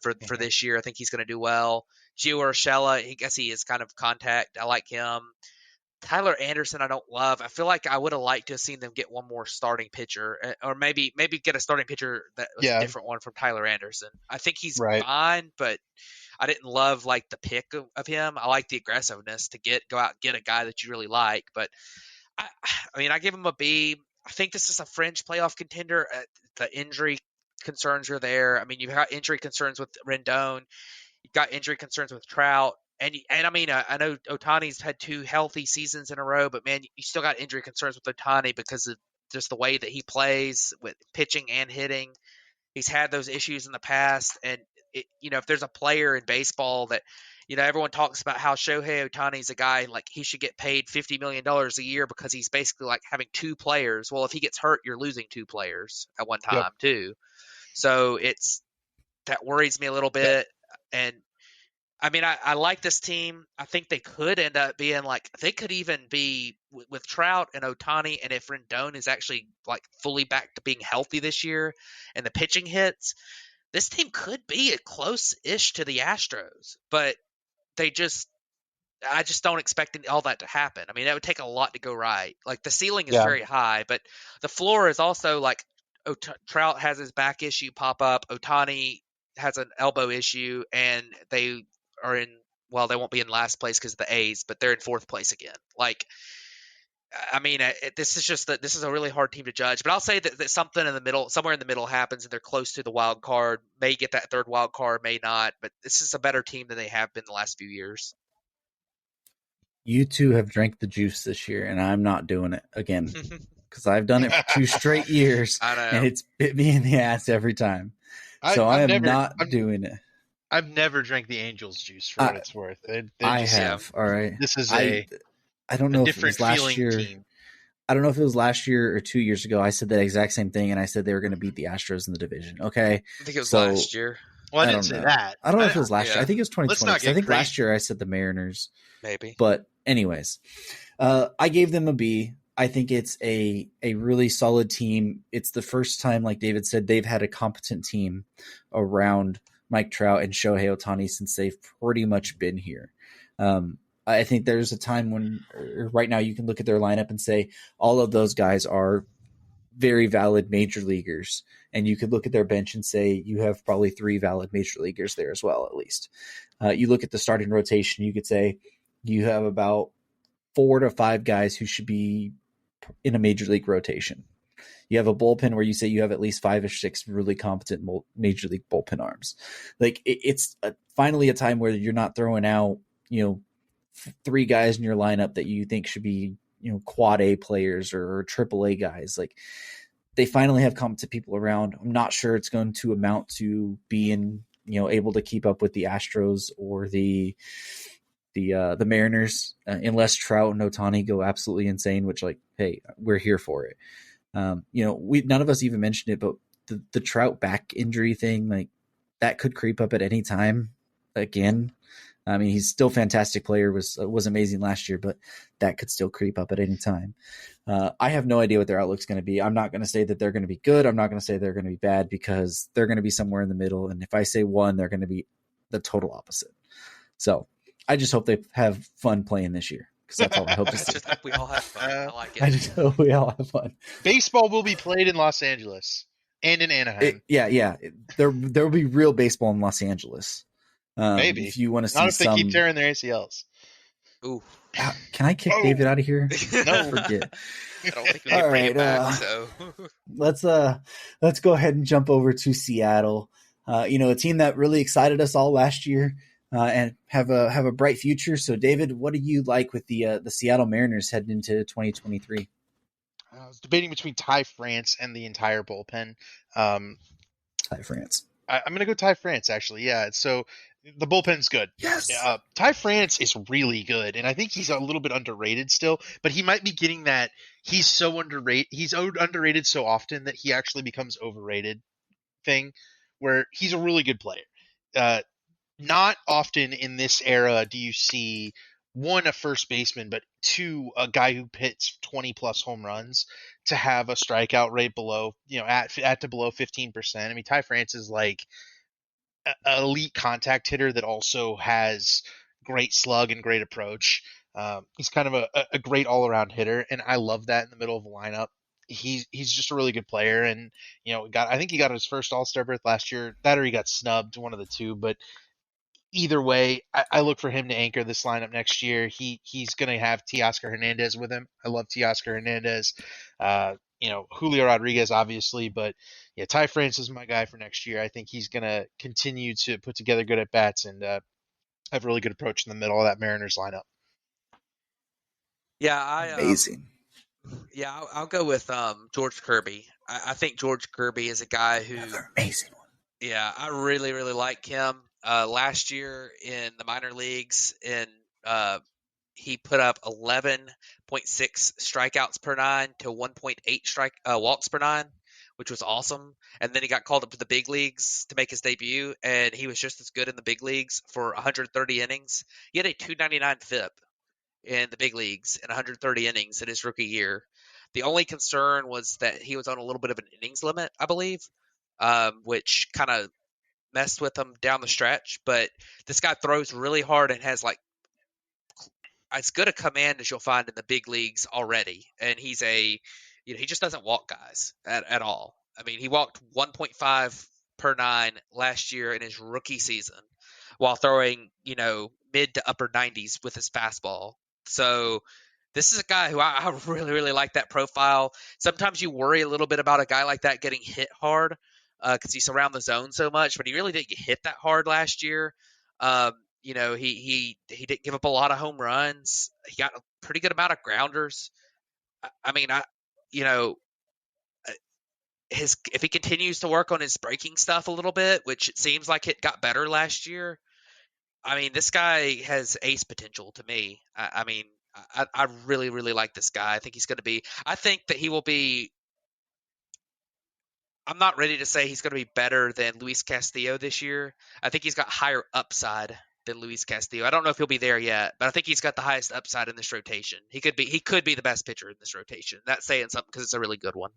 Speaker 3: for this year. I think he's going to do well. Gio Urshela, I guess he is kind of contact. I like him. Tyler Anderson, I don't love. I feel like I would have liked to have seen them get one more starting pitcher, or maybe get a starting pitcher that was a different one from Tyler Anderson. I think he's fine, but I didn't love like the pick of him. I like the aggressiveness to go out and get a guy that you really like. But I mean, I give him a B. I think this is a fringe playoff contender. The injury concerns are there. I mean, you've got injury concerns with Rendon. got injury concerns with Trout. And I mean, I know Otani's had 2 healthy seasons in a row, but man, you still got injury concerns with Otani because of just the way that he plays with pitching and hitting. He's had those issues in the past, and if there's a player in baseball that, everyone talks about how Shohei Otani's a guy like he should get paid $50 million a year because he's basically like having 2 players. Well, if he gets hurt, you're losing 2 players at one
Speaker 2: Yep.
Speaker 3: time too. So that worries me a little bit. And I mean, I like this team. I think they could end up being like they could even be with Trout and Otani, and if Rendon is actually like fully back to being healthy this year, and the pitching hits, this team could be a close-ish to the Astros. But I just don't expect all that to happen. I mean, that would take a lot to go right. Like the ceiling is
Speaker 2: Yeah.
Speaker 3: very high, but the floor is also like Trout has his back issue pop up. Otani has an elbow issue, and they are in. Well, they won't be in last place because of the A's, but they're in 4th place again. Like, I mean, this is a really hard team to judge. But I'll say that something in the middle, somewhere in the middle, happens, and they're close to the wild card. May get that 3rd wild card, may not. But this is a better team than they have been the last few years.
Speaker 1: You two have drank the juice this year, and I'm not doing it again because I've done it for 2 straight years,
Speaker 3: I know.
Speaker 1: and it's bit me in the ass every time. So I am not doing it.
Speaker 2: I've never drank the Angels juice for what it's worth.
Speaker 1: I have. All right.
Speaker 2: This is
Speaker 1: I don't know if it was last year.
Speaker 2: Team.
Speaker 1: I don't know if it was last year or 2 years ago. I said that exact same thing, and I said they were going to beat the Astros in the division. Okay.
Speaker 3: I think it was last year.
Speaker 2: Well, I didn't say that.
Speaker 1: I don't know if it was last year. I think it was 2020. I think
Speaker 2: crazy.
Speaker 1: last year I said the Mariners.
Speaker 3: Maybe.
Speaker 1: But anyways, I gave them a B. I think it's a really solid team. It's the first time, like David said, they've had a competent team around Mike Trout and Shohei Otani since they've pretty much been here. I think there's a time when right now you can look at their lineup and say all of those guys are very valid major leaguers. And you could look at their bench and say you have probably 3 valid major leaguers there as well, at least. You look at the starting rotation, you could say you have about 4 to 5 guys who should be in a major league rotation. You have a bullpen where you say you have at least 5 or 6 really competent major league bullpen arms. Like it's finally a time where you're not throwing out, 3 guys in your lineup that you think should be, quad A players or triple A guys. Like they finally have competent people around. I'm not sure it's going to amount to being, able to keep up with the Astros or the Mariners, unless Trout and Otani go absolutely insane, which like, hey, we're here for it. None of us even mentioned it, but the Trout back injury thing, like that could creep up at any time again. I mean, he's still a fantastic player, was amazing last year, but that could still creep up at any time. I have no idea what their outlook's going to be. I'm not going to say that they're going to be good. I'm not going to say they're going to be bad because they're going to be somewhere in the middle. And if I say one, they're going to be the total opposite. So I just hope they have fun playing this year because that's all I hope to see.
Speaker 3: I just hope we all have fun. I like it.
Speaker 1: I just hope we all have fun.
Speaker 2: Baseball will be played in Los Angeles and in Anaheim.
Speaker 1: There will be real baseball in Los Angeles.
Speaker 2: Maybe
Speaker 1: if you want to see
Speaker 2: not if they keep tearing their ACLs.
Speaker 3: Ooh,
Speaker 1: can I kick David out of here?
Speaker 2: No,
Speaker 1: forget.
Speaker 3: I don't think we can bring it back. So
Speaker 1: let's go ahead and jump over to Seattle. A team that really excited us all last year and have a bright future. So, David, what do you like with the Seattle Mariners heading into 2023?
Speaker 2: I was debating between Ty France and the entire bullpen.
Speaker 1: Ty France.
Speaker 2: I'm going to go Ty France, actually. Yeah. So the bullpen's good.
Speaker 1: Yes.
Speaker 2: Ty France is really good, and I think he's a little bit underrated still, but he might be getting that he's so underrated. He's underrated so often that he actually becomes overrated thing where he's a really good player. Not often in this era do you see one, a first baseman, but two, a guy who hits 20 plus home runs to have a strikeout rate below, at to below 15%. I mean, Ty France is like an elite contact hitter that also has great slug and great approach. He's kind of a great all around hitter, and I love that in the middle of a lineup. He's just a really good player, and I think he got his first All-Star berth last year. That or he got snubbed, one of the two, but either way, I look for him to anchor this lineup next year. He's going to have Teoscar Hernandez with him. I love Teoscar Hernandez. Julio Rodriguez, obviously, but yeah, Ty France is my guy for next year. I think he's going to continue to put together good at bats and have a really good approach in the middle of that Mariners lineup.
Speaker 3: Yeah,
Speaker 1: Amazing.
Speaker 3: I'll go with George Kirby. I think George Kirby is a guy who,
Speaker 1: Another amazing one.
Speaker 3: yeah, I really really like him. Last year in the minor leagues, uh, he put up 11.6 strikeouts per nine to 1.8 strike walks per nine, which was awesome. And then he got called up to the big leagues to make his debut, and he was just as good in the big leagues for 130 innings. He had a 299 FIP in the big leagues in 130 innings in his rookie year. The only concern was that he was on a little bit of an innings limit, I believe, which kind of messed with him down the stretch. But this guy throws really hard and has like as good a command as you'll find in the big leagues already. And he just doesn't walk guys at all. I mean, he walked 1.5 per nine last year in his rookie season while throwing, mid to upper 90s with his fastball. So this is a guy who I really, really like that profile. Sometimes you worry a little bit about a guy like that getting hit hard because he's around the zone so much, but he really didn't get hit that hard last year. Um, he didn't give up a lot of home runs. He got a pretty good amount of grounders. I mean, you know, his if he continues to work on his breaking stuff a little bit, which it seems like it got better last year. I mean, this guy has ace potential to me. I really, really like this guy. I think he's going to be. I think that he will be. I'm not ready to say he's going to be better than Luis Castillo this year. I think he's got higher upside than Luis Castillo. I don't know if he'll be there yet, but I think he's got the highest upside in this rotation. He could be the best pitcher in this rotation. That's saying something because it's a really good one.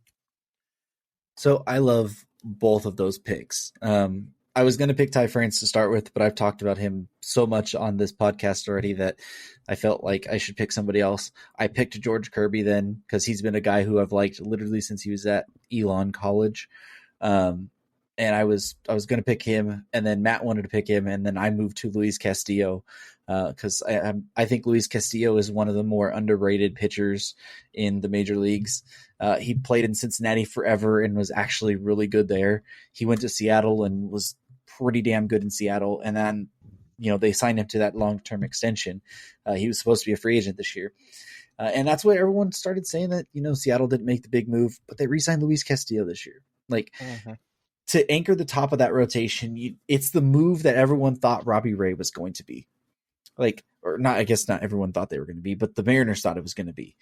Speaker 1: So I love both of those picks. I was going to pick Ty France to start with, but I've talked about him so much on this podcast already that I felt like I should pick somebody else. I picked George Kirby then because he's been a guy who I've liked literally since he was at Elon College. Um, and I was going to pick him, and then Matt wanted to pick him, and then I moved to Luis Castillo because I think Luis Castillo is one of the more underrated pitchers in the major leagues. He played in Cincinnati forever and was actually really good there. He went to Seattle and was pretty damn good in Seattle, and then they signed him to that long-term extension. He was supposed to be a free agent this year. And that's why everyone started saying that, Seattle didn't make the big move, but they re-signed Luis Castillo this year. Like, to anchor the top of that rotation, it's the move that everyone thought Robbie Ray was going to be. Like, or not, I guess not everyone thought they were going to be, but the Mariners thought it was going to be.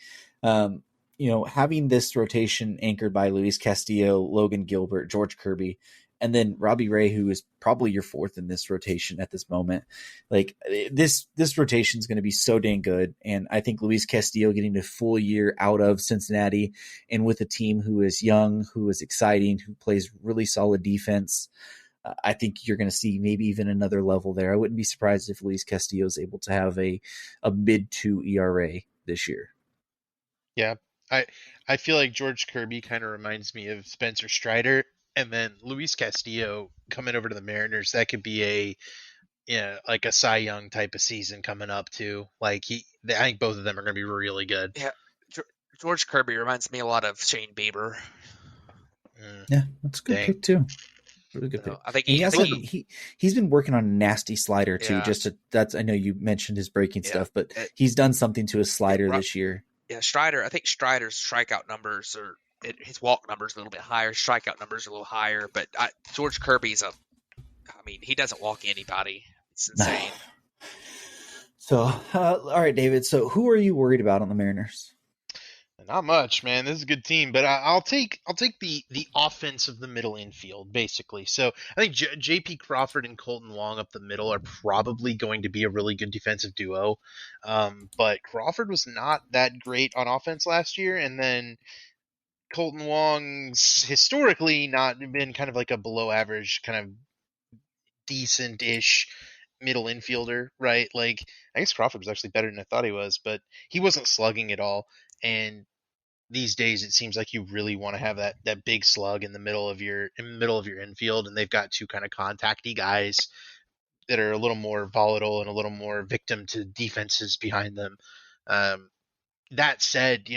Speaker 1: Having this rotation anchored by Luis Castillo, Logan Gilbert, George Kirby, and then Robbie Ray, who is probably your fourth in this rotation at this moment. Like, this rotation is going to be so dang good. And I think Luis Castillo getting a full year out of Cincinnati and with a team who is young, who is exciting, who plays really solid defense, I think you're going to see maybe even another level there. I wouldn't be surprised if Luis Castillo is able to have a mid-2 ERA this year.
Speaker 2: Yeah, I feel like George Kirby kind of reminds me of Spencer Strider, and then Luis Castillo coming over to the Mariners. That could be like a Cy Young type of season coming up too. Like I think both of them are going to be really good.
Speaker 3: Yeah, George Kirby reminds me a lot of Shane Bieber.
Speaker 1: Yeah, that's a good pick too. Really good pick.
Speaker 3: I think
Speaker 1: he's been working on a nasty slider too.
Speaker 3: Yeah.
Speaker 1: I know you mentioned his breaking stuff, but he's done something to his slider this year.
Speaker 3: Yeah, Strider. I think Strider's strikeout numbers his walk numbers a little bit higher, strikeout numbers a little higher. But George Kirby's he doesn't walk anybody. It's insane.
Speaker 1: So, all right, David. So, who are you worried about on the Mariners?
Speaker 2: Not much, man. This is a good team, but I'll take the offense of the middle infield, basically. So I think J.P. Crawford and Colton Wong up the middle are probably going to be a really good defensive duo. But Crawford was not that great on offense last year, and then Colton Wong's historically not been kind of like a below average, kind of decent-ish middle infielder, right? Like, I guess Crawford was actually better than I thought he was, but he wasn't slugging at all. And these days it seems like you really want to have that big slug in the middle of your infield, and they've got two kind of contacty guys that are a little more volatile and a little more victim to defenses behind them. That said,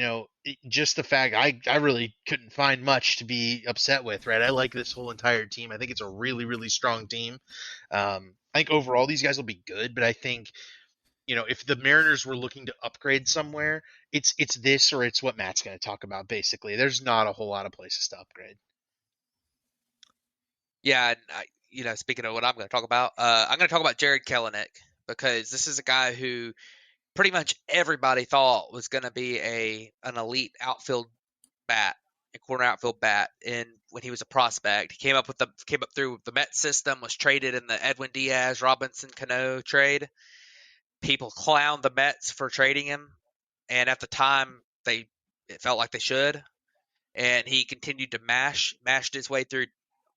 Speaker 2: just the fact I really couldn't find much to be upset with, right? I like this whole entire team. I think it's a really, really strong team. I think overall these guys will be good, but I think, if the Mariners were looking to upgrade somewhere, it's this or it's what Matt's going to talk about. Basically, there's not a whole lot of places to upgrade.
Speaker 3: Yeah, and speaking of what I'm going to talk about, I'm going to talk about Jared Kelenic because this is a guy who pretty much everybody thought was going to be an elite outfield bat, a corner outfield bat, and when he was a prospect, he came up through the Met system, was traded in the Edwin Diaz Robinson Cano trade. People clowned the Mets for trading him, and at the time it felt like they should, and he continued to mashed his way through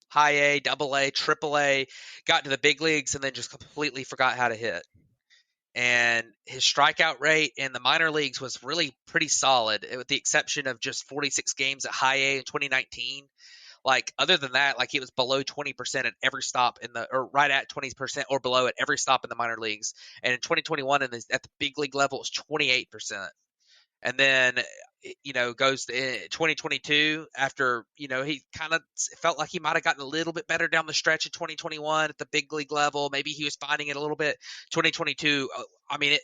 Speaker 3: high A, double A, triple A, got to the big leagues, and then just completely forgot how to hit. And his strikeout rate in the minor leagues was really pretty solid, with the exception of just 46 games at high A in 2019. Like, other than that, like, he was below 20% at every stop or right at 20% or below at every stop in the minor leagues. And in 2021, at the big league level, it was 28%. And then goes to 2022 after he kind of felt like he might have gotten a little bit better down the stretch of 2021 at the big league level. Maybe he was finding it a little bit. 2022, I mean,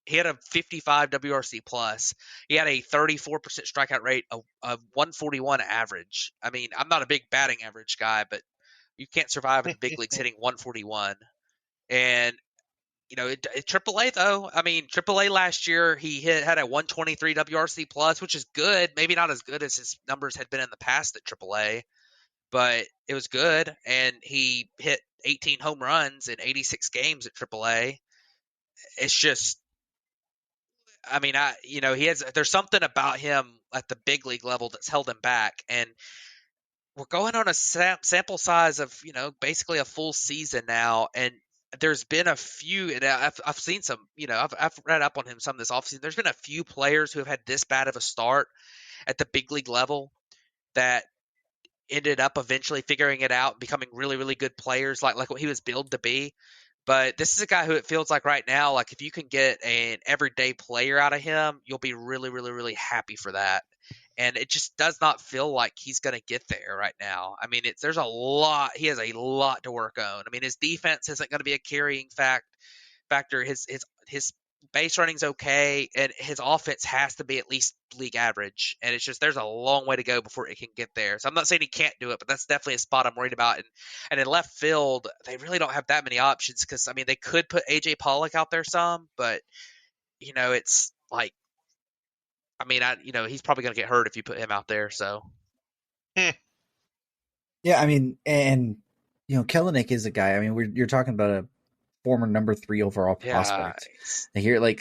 Speaker 3: he had a 55 WRC plus. He had a 34% strikeout rate, of 141 average. I mean, I'm not a big batting average guy, but you can't survive in the big leagues hitting 141. And AAA though. I mean, AAA last year he had a 123 WRC plus, which is good. Maybe not as good as his numbers had been in the past at AAA, but it was good. And he hit 18 home runs in 86 games at AAA. It's just, I mean, there's something about him at the big league level that's held him back, and we're going on a sample size of basically a full season now, and there's been a few, and I've seen some, I've read up on him some this offseason. There's been a few players who have had this bad of a start at the big league level that ended up eventually figuring it out, becoming really, really good players, like what he was billed to be. But this is a guy who it feels like right now, like if you can get an everyday player out of him, you'll be really, really, really happy for that. And it just does not feel like he's going to get there right now. I mean, there's a lot. He has a lot to work on. I mean, his defense isn't going to be a carrying factor. His base running's okay, and his offense has to be at least league average. And it's just there's a long way to go before it can get there. So I'm not saying he can't do it, but that's definitely a spot I'm worried about. And in left field, they really don't have that many options because I mean they could put AJ Pollock out there some, but it's like I mean he's probably going to get hurt if you put him out there. So
Speaker 1: yeah, I mean, and Kelenic is a guy. I mean, you're talking about a former number 3 overall prospect. Here,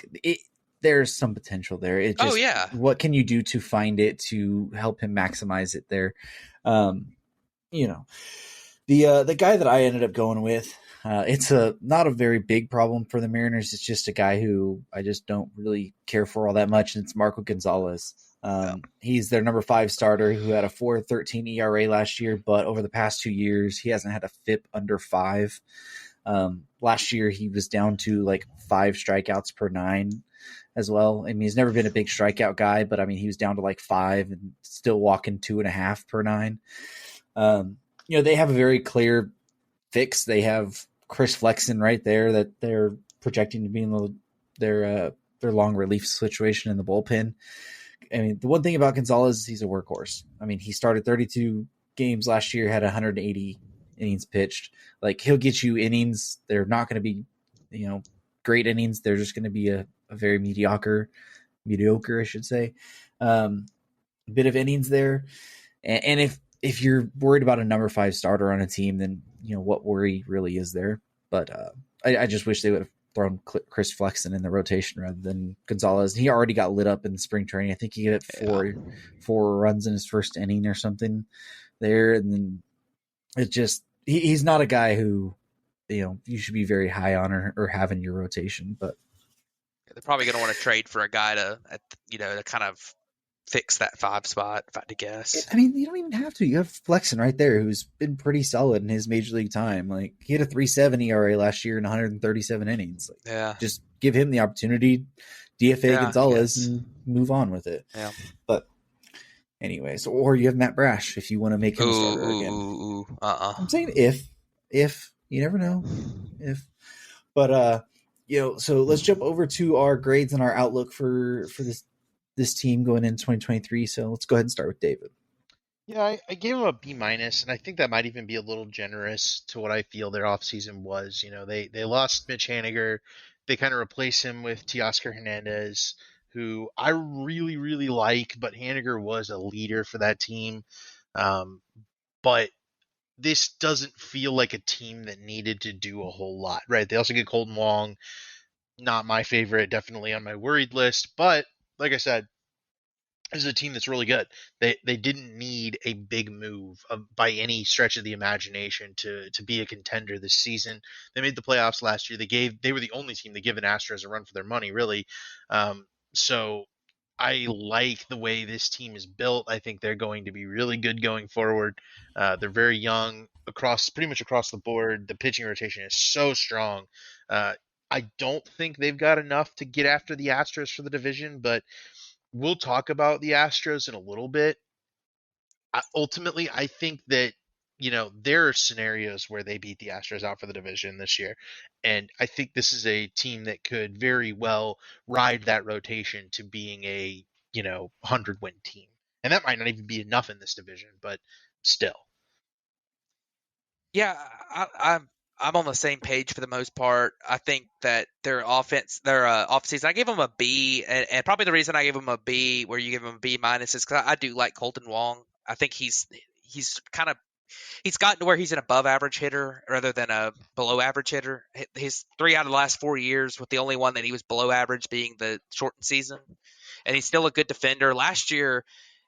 Speaker 1: there's some potential there. It just, what can you do to find it to help him maximize it there? The guy that I ended up going with, it's not a very big problem for the Mariners. It's just a guy who I just don't really care for all that much, and it's Marco Gonzalez. He's their number 5 starter who had a 4.13 ERA last year, but over the past 2 years, he hasn't had a FIP under 5. Last year, he was down to like 5 strikeouts per 9 as well. I mean, he's never been a big strikeout guy, but I mean, he was down to like 5 and still walking 2.5 per 9. They have a very clear fix. They have Chris Flexen right there that they're projecting to be in their long relief situation in the bullpen. I mean, the one thing about Gonzalez is he's a workhorse. I mean, he started 32 games last year, had 180 innings pitched. Like, he'll get you innings. They're not going to be, great innings. They're just going to be a very mediocre, I should say, bit of innings there. And if you're worried about a number 5 starter on a team, then what worry really is there? But I just wish they would have thrown Chris Flexen in the rotation rather than Gonzalez. He already got lit up in spring training. I think he hit 4 runs in his first inning or something there, and then it just he's not a guy who you should be very high on or have in your rotation. But
Speaker 3: they're probably going to want to trade for a guy to kind of fix that 5 spot, if I had to guess.
Speaker 1: I mean, you don't even have to. You have Flexen right there, who's been pretty solid in his major league time. Like, he had a 3.7 ERA last year in 137 innings. Just give him the opportunity DFA
Speaker 3: Yeah, I
Speaker 1: Gonzalez
Speaker 3: guess.
Speaker 1: and move on with it.
Speaker 3: Yeah.
Speaker 1: But anyways, or you have Matt Brash if you want to make him a
Speaker 3: Ooh,
Speaker 1: starter
Speaker 3: ooh,
Speaker 1: again.
Speaker 3: ooh, ooh.
Speaker 1: I'm saying if you never know if, but so let's jump over to our grades and our outlook for this team going in 2023. So let's go ahead and start with David.
Speaker 2: Yeah, I gave him a B minus, and I think that might even be a little generous to what I feel their offseason was. You know, they lost Mitch Haniger, they kind of replaced him with Teoscar Hernandez, who I really really like, but Haniger was a leader for that team. Um, but this doesn't feel like a team that needed to do a whole lot, right? They also get Colton Wong, not my favorite, definitely on my worried list, but like I said, this is a team that's really good. They didn't need a big move by any stretch of the imagination to be a contender this season. They made the playoffs last year. They were the only team that gave an Astros a run for their money, really. So I like the way this team is built. I think they're going to be really good going forward. They're very young across pretty much across the board. The pitching rotation is so strong. I don't think they've got enough to get after the Astros for the division, but we'll talk about the Astros in a little bit. Ultimately, I think that there are scenarios where they beat the Astros out for the division this year, and I think this is a team that could very well ride that rotation to being a 100-win team, and that might not even be enough in this division, but still.
Speaker 3: Yeah, I'm on the same page for the most part. I think that their offense, their offseason, I gave them a B, and probably the reason I gave them a B, where you give them a B minus, is because I do like Colton Wong. I think he's gotten to where he's an above average hitter rather than a below average hitter. His 3 out of the last 4 years, with the only one that he was below average being the shortened season, and he's still a good defender. Last year,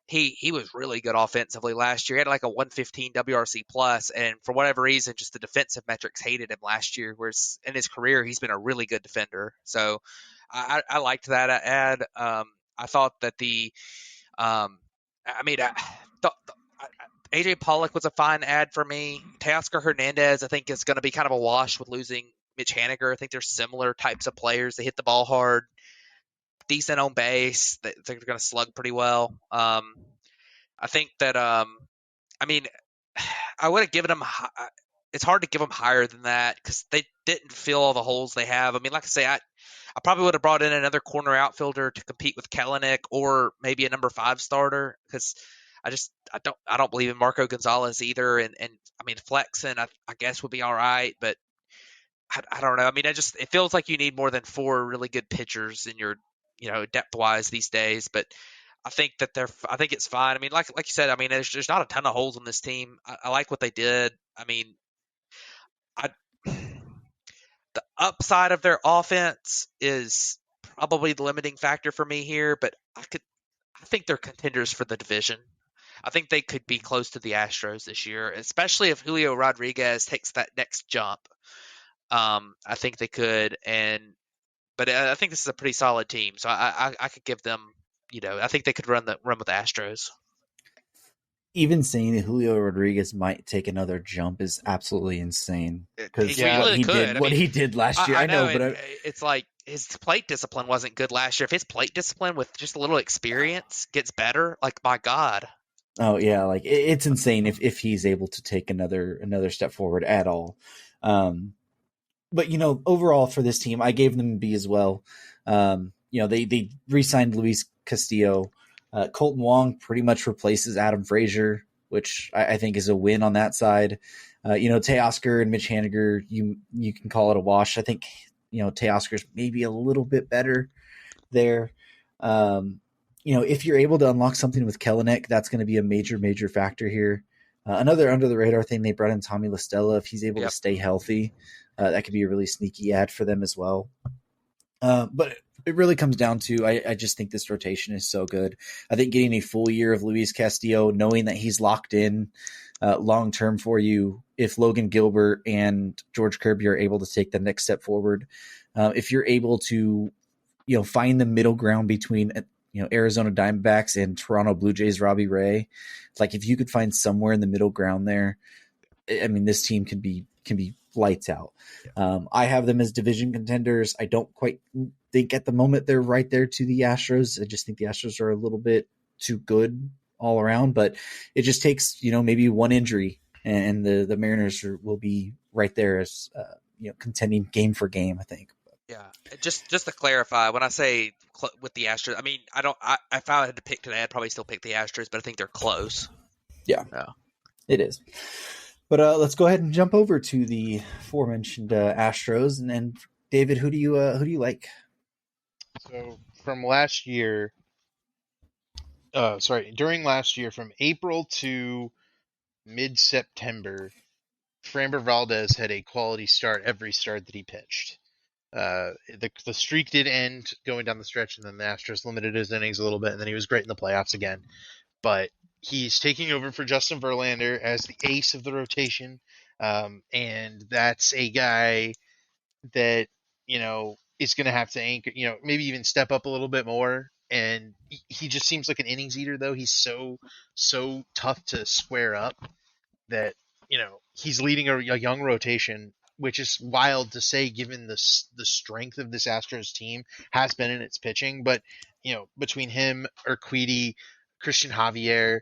Speaker 3: he was really good offensively. Last year, he had like a 115 WRC plus, and for whatever reason, just the defensive metrics hated him last year. Whereas in his career, he's been a really good defender. So I liked that ad. I thought that I mean, AJ Pollock was a fine ad for me. Teoscar Hernandez, I think, is going to be kind of a wash with losing Mitch Haniger. I think they're similar types of players. They hit the ball hard, decent on base. They're going to slug pretty well. I think that, I mean, I would have given them. It's hard to give them higher than that because they didn't fill all the holes they have. I mean, like I say, I probably would have brought in another corner outfielder to compete with Kellenic, or maybe a number 5 starter, because I don't believe in Marco Gonzalez either. And I mean, Flexen I guess would be all right, but I don't know. I mean, it feels like you need more than 4 really good pitchers in your depth wise these days. But I think that I think it's fine. I mean, like you said, I mean, there's not a ton of holes in this team. I like what they did. I mean, I the upside of their offense is probably the limiting factor for me here, but I think they're contenders for the division. I think they could be close to the Astros this year, especially if Julio Rodriguez takes that next jump. I think they could, but I think this is a pretty solid team, so I could give them. I think they could run with the Astros.
Speaker 1: Even saying that Julio Rodriguez might take another jump is absolutely insane because
Speaker 3: He
Speaker 2: Yeah,
Speaker 1: what
Speaker 3: really
Speaker 1: he
Speaker 3: could.
Speaker 1: did,
Speaker 3: I
Speaker 1: what
Speaker 3: mean,
Speaker 1: he did last year.
Speaker 3: I
Speaker 1: I know,
Speaker 3: know,
Speaker 1: but
Speaker 3: and it's like his plate discipline wasn't good last year. If his plate discipline with just a little experience gets better, like my God.
Speaker 1: oh yeah, like it's insane if he's able to take another step forward at all. But overall for this team, I gave them a B as well. They re-signed Luis Castillo. Colton Wong pretty much replaces Adam Frazier, which I think is a win on that side. Teoscar and Mitch Haniger, you can call it a wash. I think Teoscar's maybe a little bit better there. If you're able to unlock something with Kellenic, that's going to be a major factor here. Another under the radar thing, they brought in Tommy LaStella. If he's able to
Speaker 3: Yep.
Speaker 1: stay healthy, that could be a really sneaky ad for them as well. But it really comes down to I just think this rotation is so good. I think getting a full year of Luis Castillo, knowing that he's locked in long term for you, if Logan Gilbert and George Kirby are able to take the next step forward, if you're able to find the middle ground between Arizona Diamondbacks and Toronto Blue Jays Robbie Ray, like if you could find somewhere in the middle ground there, I mean this team can be lights out.
Speaker 3: Yeah.
Speaker 1: I have them as division contenders. I don't quite think at the moment they're right there to the Astros. I just think the Astros are a little bit too good all around, but it just takes, maybe one injury and the Mariners will be right there as, contending game for game, I think.
Speaker 3: Yeah, just to clarify, when I say with the Astros, I mean I don't. If I had to pick today, I'd probably still pick the Astros, but I think they're close.
Speaker 1: Yeah,
Speaker 3: Yeah.
Speaker 1: it is. But let's go ahead and jump over to the aforementioned Astros, and then David, who do you like?
Speaker 2: So from last year, during last year, from April to mid-September, Framber Valdez had a quality start every start that he pitched. The streak did end going down the stretch, and then the Astros limited his innings a little bit, and then he was great in the playoffs again. But he's taking over for Justin Verlander as the ace of the rotation, and that's a guy that is going to have to anchor, maybe even step up a little bit more. And he just seems like an innings eater, though. He's so tough to square up that he's leading a young rotation, which is wild to say given the strength of this Astros team has been in its pitching. But between him, Urquidy, Christian Javier,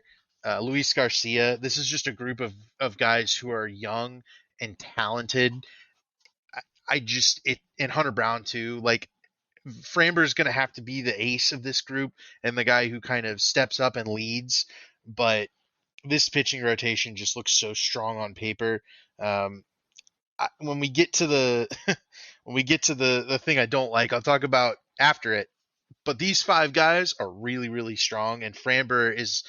Speaker 2: Luis Garcia, this is just a group of guys who are young and talented. And Hunter Brown too. Like Framber's going to have to be the ace of this group and the guy who kind of steps up and leads. But this pitching rotation just looks so strong on paper. When we get to the the thing I don't like, I'll talk about after it. But these five guys are really, really strong, and Framber is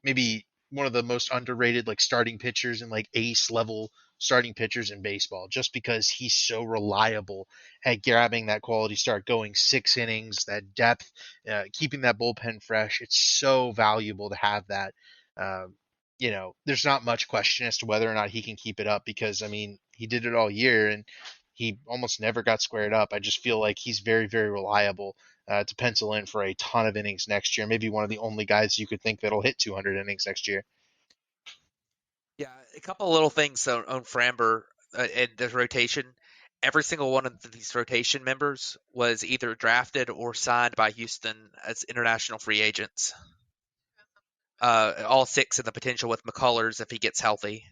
Speaker 2: maybe one of the most underrated like starting pitchers and like ace level starting pitchers in baseball, just because he's so reliable at grabbing that quality start, going 6 innings, that depth, keeping that bullpen fresh. It's so valuable to have that. Um, there's not much question as to whether or not he can keep it up because, I mean, he did it all year and he almost never got squared up. I just feel like he's very, very reliable to pencil in for a ton of innings next year. Maybe one of the only guys you could think that'll hit 200 innings next year.
Speaker 3: Yeah, a couple of little things on Framber and the rotation. Every single one of these rotation members was either drafted or signed by Houston as international free agents. All 6 in the potential with McCullers if he gets healthy,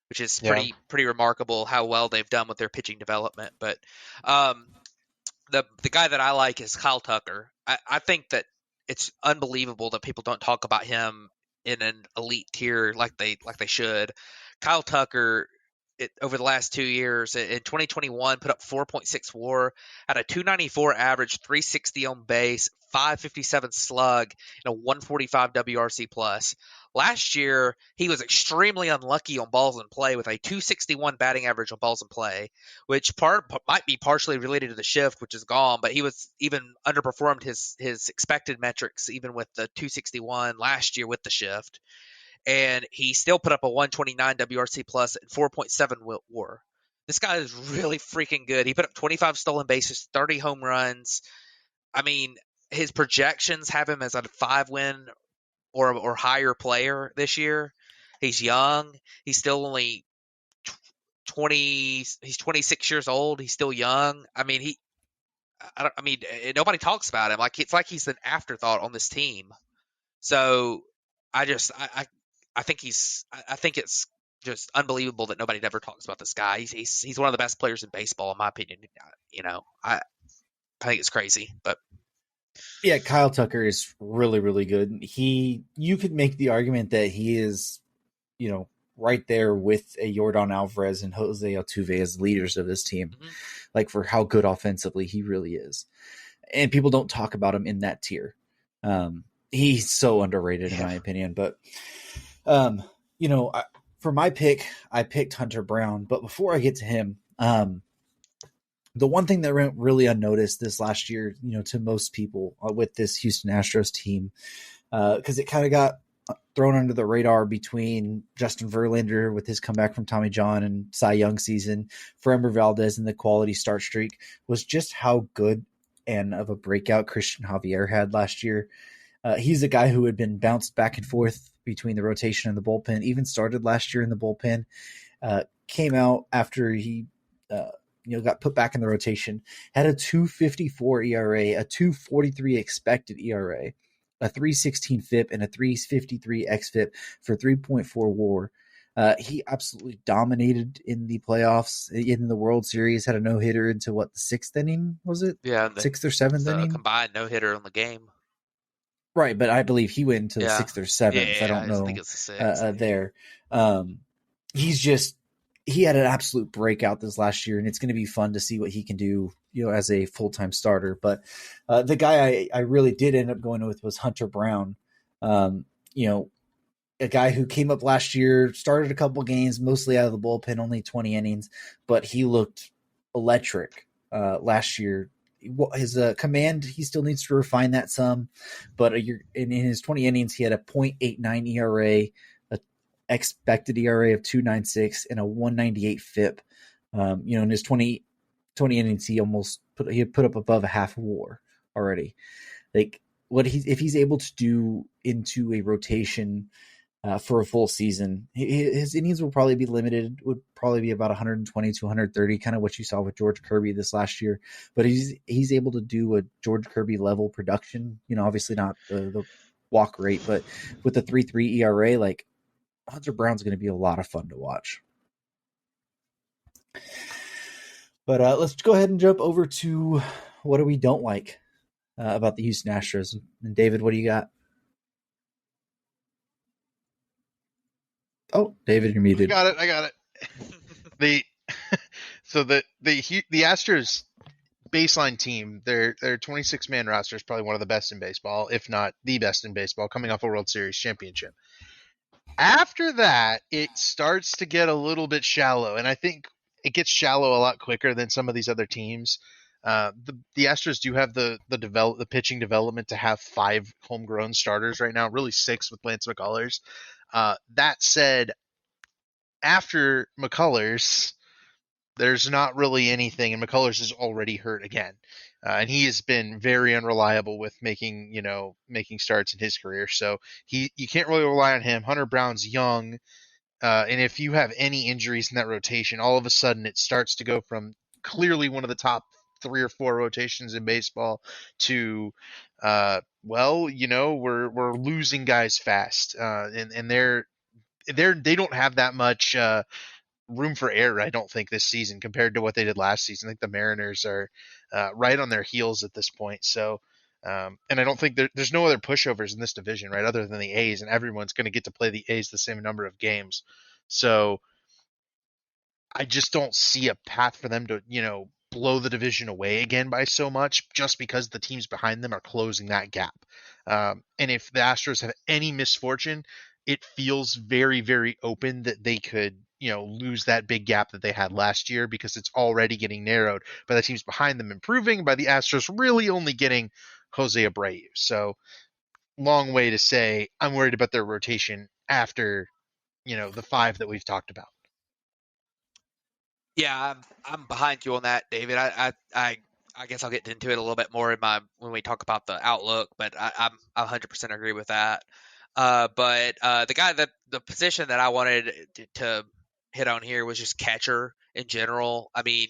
Speaker 3: which is pretty remarkable how well they've done with their pitching development. But the guy that I like is Kyle Tucker. I think that it's unbelievable that people don't talk about him in an elite tier like they should. Kyle Tucker, over the last 2 years, in 2021, put up 4.6 WAR, had a 294 average, 360 on base, 557 slug, and a 145 WRC plus. Last year, he was extremely unlucky on balls in play with a 261 batting average on balls in play, which might be partially related to the shift, which is gone, but he was even underperformed his expected metrics even with the 261 last year with the shift. And he still put up a 129 WRC plus and 4.7 WAR. This guy is really freaking good. He put up 25 stolen bases, 30 home runs. I mean, his projections have him as a 5-win or higher player this year. He's young. He's still only 20. He's 26 years old. He's still young. I mean, nobody talks about him. It's like he's an afterthought on this team. So I think it's just unbelievable that nobody ever talks about this guy. He's one of the best players in baseball, in my opinion. I think it's crazy, but
Speaker 1: yeah, Kyle Tucker is really, really good. You could make the argument that he is, right there with a Yordan Alvarez and Jose Altuve as leaders of this team, like for how good offensively he really is. And people don't talk about him in that tier. He's so underrated in my opinion, but for my pick, I picked Hunter Brown, but before I get to him, the one thing that went really unnoticed this last year, to most people with this Houston Astros team, because it kind of got thrown under the radar between Justin Verlander with his comeback from Tommy John and Cy Young season, Framber Valdez and the quality start streak, was just how good and of a breakout Christian Javier had last year. He's a guy who had been bounced back and forth between the rotation and the bullpen, even started last year in the bullpen. came out after he got put back in the rotation, had a 2.54 ERA, a 2.43 expected ERA, a 3.16 FIP, and a 3.53 xFIP for 3.4 WAR. He absolutely dominated in the playoffs, in the World Series. Had a no hitter into what, the sixth inning was it?
Speaker 3: Yeah,
Speaker 1: Sixth or seventh
Speaker 3: the
Speaker 1: inning?
Speaker 3: combined no hitter on the game.
Speaker 1: Right, but I believe he went into the
Speaker 3: Yeah,
Speaker 1: sixth or
Speaker 3: yeah,
Speaker 1: seventh. I
Speaker 3: yeah.
Speaker 1: don't
Speaker 3: I think
Speaker 1: know
Speaker 3: it's the six.
Speaker 1: there. Um, he had an absolute breakout this last year, and it's going to be fun to see what he can do, as a full time starter. But the guy I really did end up going with was Hunter Brown. Um, you know, a guy who came up last year, started a couple games, mostly out of the bullpen, only 20 innings, but he looked electric last year. His command, he still needs to refine that some, but in his 20 innings, he had a .89 ERA, a expected ERA of 2.96, and a 1.98 FIP. In his 20 innings, he had put up above a half WAR already. Like if he's able to do into a rotation for a full season. His innings will probably be limited, would probably be about 120 to 130, kind of what you saw with George Kirby this last year. But he's able to do a George Kirby level production. Obviously not the walk rate, but with the 3.3 ERA, like Hunter Brown's going to be a lot of fun to watch. But let's go ahead and jump over to what do we don't like about the Houston Astros. And David, what do you got? Oh, David, you're muted.
Speaker 2: I got it. The so the Astros baseline team, their 26-man roster is probably one of the best in baseball, if not the best in baseball, coming off a World Series championship. After that, it starts to get a little bit shallow, and I think it gets shallow a lot quicker than some of these other teams. The Astros do have the pitching development to have 5 homegrown starters right now, really 6 with Lance McCullers. That said, after McCullers, there's not really anything, and McCullers is already hurt again, and he has been very unreliable with making starts in his career. So you can't really rely on him. Hunter Brown's young, and if you have any injuries in that rotation, all of a sudden it starts to go from clearly one of the top 3 or 4 rotations in baseball to we're losing guys fast, and they don't have that much room for error, I don't think, this season compared to what they did last season. I think the Mariners are right on their heels at this point. So, and I don't think there's no other pushovers in this division, right, other than the A's, and everyone's going to get to play the A's the same number of games. So I just don't see a path for them to, blow the division away again by so much, just because the teams behind them are closing that gap. And if the Astros have any misfortune, it feels very, very open that they could, lose that big gap that they had last year, because it's already getting narrowed by the teams behind them improving, by the Astros really only getting Jose Abreu. So long way to say I'm worried about their rotation after, the 5 that we've talked about.
Speaker 3: Yeah, I'm behind you on that, David. I guess I'll get into it a little bit more when we talk about the outlook, but I 100% agree with that. But the position that I wanted to hit on here was just catcher in general. I mean,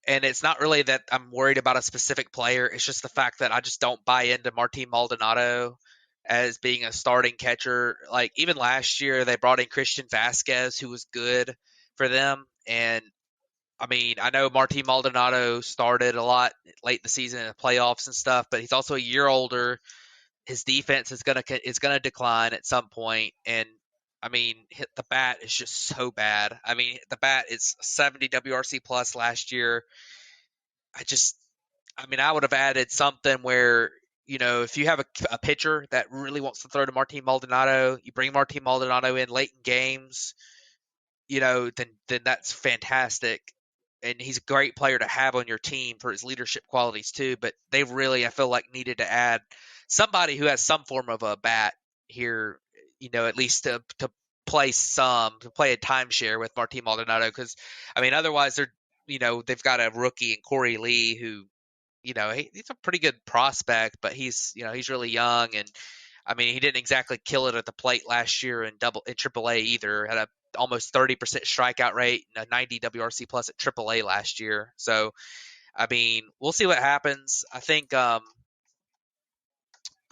Speaker 3: and it's not really that I'm worried about a specific player. It's just the fact that I just don't buy into Martin Maldonado as being a starting catcher. Like, even last year, they brought in Christian Vasquez, who was good for them. And I mean, I know Martin Maldonado started a lot late in the season in the playoffs and stuff, but he's also a year older. His defense is gonna decline at some point, and I mean, the bat is just so bad. I mean, the bat is 70 WRC plus last year. I would have added something where, if you have a pitcher that really wants to throw to Martin Maldonado, you bring Martin Maldonado in late in games, then that's fantastic. And he's a great player to have on your team for his leadership qualities too. But they really, I feel like, needed to add somebody who has some form of a bat here, at least to play a timeshare with Martin Maldonado. Because I mean, otherwise they've got a rookie in Corey Lee who, he's a pretty good prospect, but he's really young, and I mean, he didn't exactly kill it at the plate last year in AAA either. Had a almost 30% strikeout rate and a 90 WRC plus at AAA last year. So, I mean, we'll see what happens. I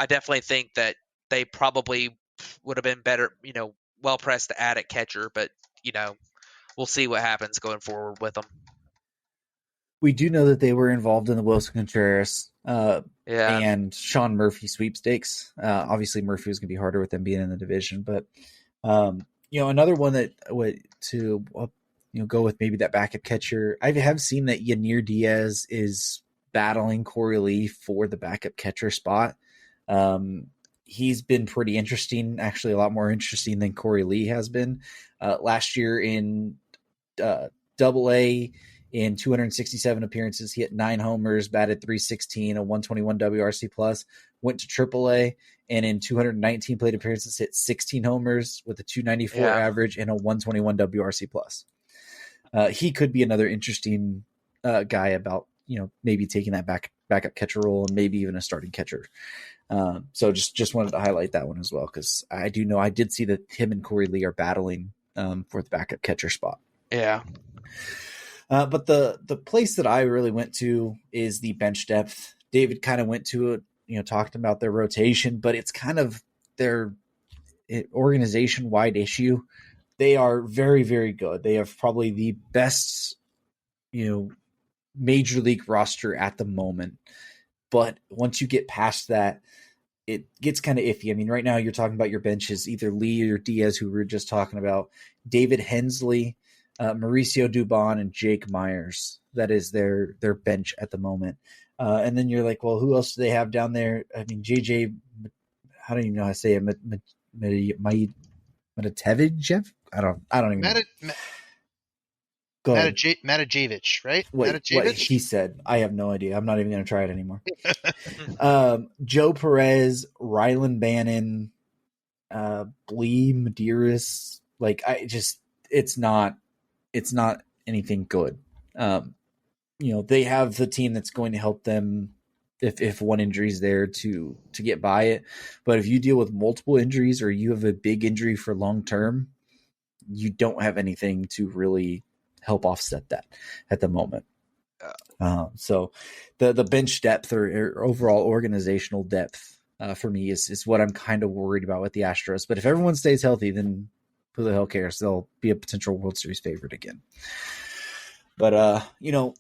Speaker 3: definitely think that they probably would have been better, well pressed to add at catcher, but you know, we'll see what happens going forward with them.
Speaker 1: We do know that they were involved in the Wilson Contreras
Speaker 3: Yeah,
Speaker 1: and Sean Murphy sweepstakes. Obviously, Murphy was going to be harder with them being in the division, but another one that would to go with maybe that backup catcher. I have seen that Yanir Diaz is battling Corey Lee for the backup catcher spot. He's been pretty interesting, actually a lot more interesting than Corey Lee has been. Last year in Double A, in 267 appearances, he hit 9 homers, batted 316, a 121 WRC plus. Went to Triple A, and in 219 plate appearances, hit 16 homers with a 294
Speaker 3: yeah,
Speaker 1: average and a 121 WRC plus. He could be another interesting guy about maybe taking that backup catcher role and maybe even a starting catcher. So just wanted to highlight that one as well, because I did see that him and Corey Lee are battling for the backup catcher spot.
Speaker 3: yeah.
Speaker 1: But the place that I really went to is the bench depth. David kind of went to it, talked about their rotation, but it's kind of their organization wide issue. They are very, very good. They have probably the best, major league roster at the moment. But once you get past that, it gets kind of iffy. I mean, right now you're talking about your benches, either Lee or Diaz, who we were just talking about, David Hensley, Mauricio Dubon, and Jake Myers. That is their bench at the moment. And then you're like, well, who else do they have down there? I mean, JJ, how do you know how to say it? Matatevichev? I don't even know. Go ahead.
Speaker 2: Matajevic, right?
Speaker 1: What
Speaker 2: Matajevic?
Speaker 1: he said, I have no idea. I'm not even going to try it anymore. Joe Perez, Rylan Bannon, Blee Medeiros. Like, it's not anything good. They have the team that's going to help them if one injury is there to get by it. But if you deal with multiple injuries or you have a big injury for long term, you don't have anything to really help offset that at the moment. So the bench depth or overall organizational depth for me is what I'm kind of worried about with the Astros. But if everyone stays healthy, then who the hell cares? They'll be a potential World Series favorite again. But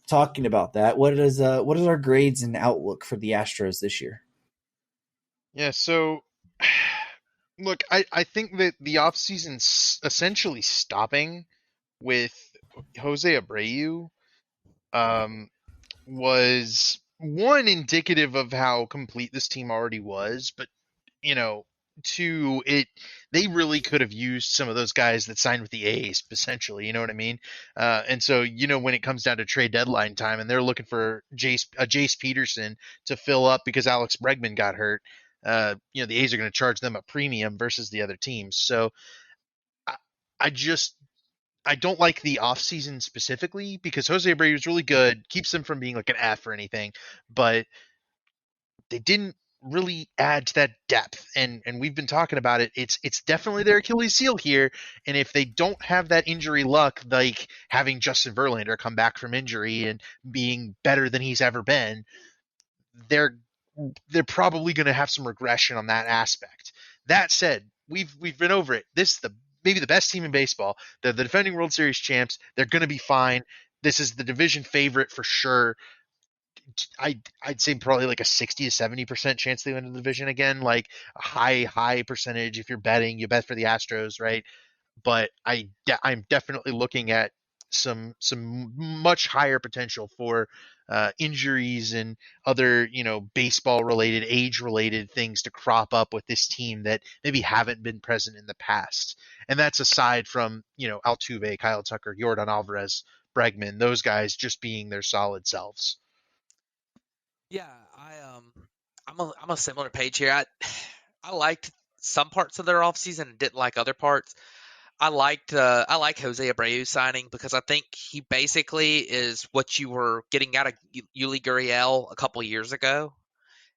Speaker 1: talking about that, what is our grades and outlook for the Astros this year?
Speaker 2: Yeah, so look, I think that the offseason's essentially stopping with Jose Abreu um, was one indicative of how complete this team already was, but you know, two, they really could have used some of those guys that signed with the A's, essentially. You know what I mean? And so when it comes down to trade deadline time, and they're looking for Jace Peterson to fill up because Alex Bregman got hurt. The A's are going to charge them a premium versus the other teams. So I, I just I don't like the offseason specifically because Jose Abreu is really good, keeps them from being like an F or anything, but they didn't really add to that depth. And we've been talking about it. It's definitely their Achilles heel here. And if they don't have that injury luck, like having Justin Verlander come back from injury and being better than he's ever been, they're they're probably going to have some regression on that aspect. That said, we've been over it. This is maybe the best team in baseball. They're the defending World Series champs. They're going to be fine. This is the division favorite for sure. I'd say probably like a 60 to 70% chance they win the division again. Like a high percentage. If you're betting, you bet for the Astros, right? But I'm definitely looking at some much higher potential for injuries and other baseball related, age related things to crop up with this team that maybe haven't been present in the past. And that's aside from Altuve, Kyle Tucker, Jordan Alvarez, Bregman, those guys just being their solid selves.
Speaker 3: Yeah, I'm a similar page here. I liked some parts of their offseason and didn't like other parts. I like Jose Abreu signing because I think he basically is what you were getting out of Yuli Gurriel a couple years ago.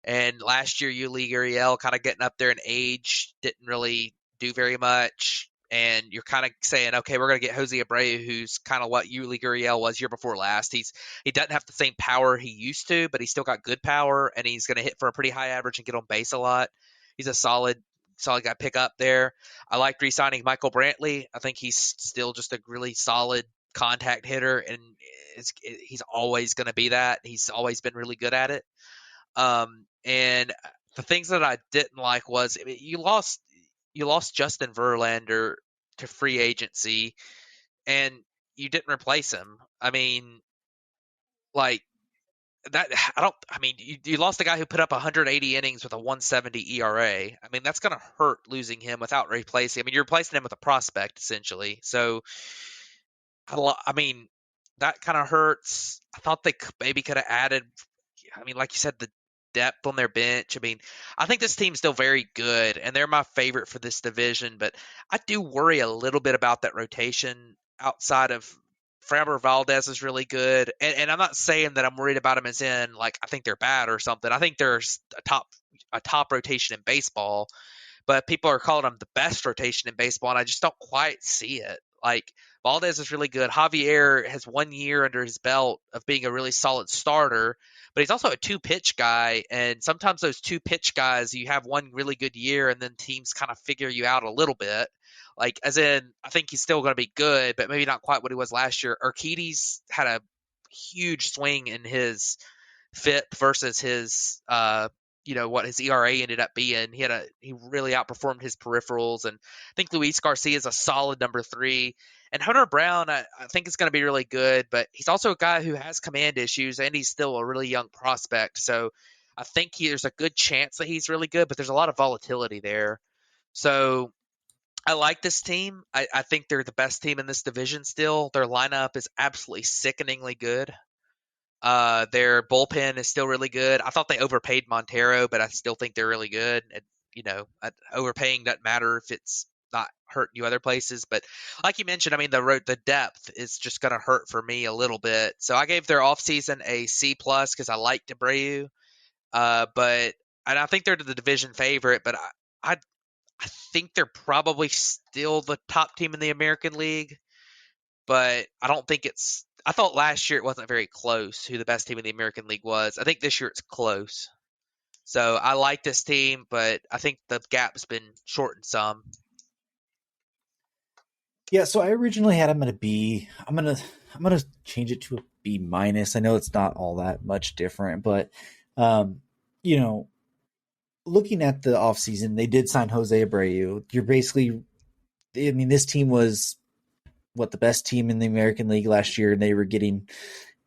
Speaker 3: And last year, Yuli Gurriel kind of getting up there in age, didn't really do very much. and you're kind of saying, okay, we're going to get Jose Abreu, who's kind of what Yuli Gurriel was year before last. He doesn't have the same power he used to, but he's still got good power, and he's going to hit for a pretty high average and get on base a lot. He's a solid guy pick up there. I liked re-signing Michael Brantley. I think he's still just a really solid contact hitter, and he's always going to be that. He's always been really good at it. And the things that I didn't like was, I mean, you lost Justin Verlander to free agency, and you didn't replace him. I mean, like that. You lost a guy who put up 180 innings with a 170 ERA. I mean, that's going to hurt losing him without replacing. I mean, you're replacing him with a prospect essentially. So, I mean, that kind of hurts. I thought they maybe could have added. I mean, like you said, the depth on their bench. I mean, I think this team's still very good, and they're my favorite for this division. But I do worry a little bit about that rotation outside of Framber Valdez is really good, and I'm not saying that I'm worried about them as in like I think they're bad or something. I think there's a top rotation in baseball, but people are calling them the best rotation in baseball, and I just don't quite see it. Like Valdez is really good. Javier has 1 year under his belt of being a really solid starter, but he's also a two-pitch guy, and sometimes those two-pitch guys, you have one really good year, and then teams kind of figure you out a little bit. Like, as in, I think he's still going to be good, but maybe not quite what he was last year. Urquidy's had a huge swing in his FIP versus his what his ERA ended up being. He really outperformed his peripherals, and I think Luis Garcia is a solid number 3. And Hunter Brown, I think is going to be really good, but he's also a guy who has command issues, and he's still a really young prospect. So I think there's a good chance that he's really good, but there's a lot of volatility there. So I like this team. I think they're the best team in this division still. Their lineup is absolutely sickeningly good. Their bullpen is still really good. I thought they overpaid Montero, but I still think they're really good. And, overpaying doesn't matter if it's not hurting you other places. But like you mentioned, I mean, the depth is just going to hurt for me a little bit. So I gave their offseason a C+ because I liked Abreu. And I think they're the division favorite, but I think they're probably still the top team in the American League. But I don't think it's. I thought last year it wasn't very close who the best team in the American League was. I think this year it's close. So I like this team, but I think the gap's been shortened some.
Speaker 1: Yeah, so I originally had him at a B. I'm gonna change it to a B minus. I know it's not all that much different, but you know, looking at the offseason, they did sign Jose Abreu. You're basically, I mean, this team was the best team in the American League last year, and they were getting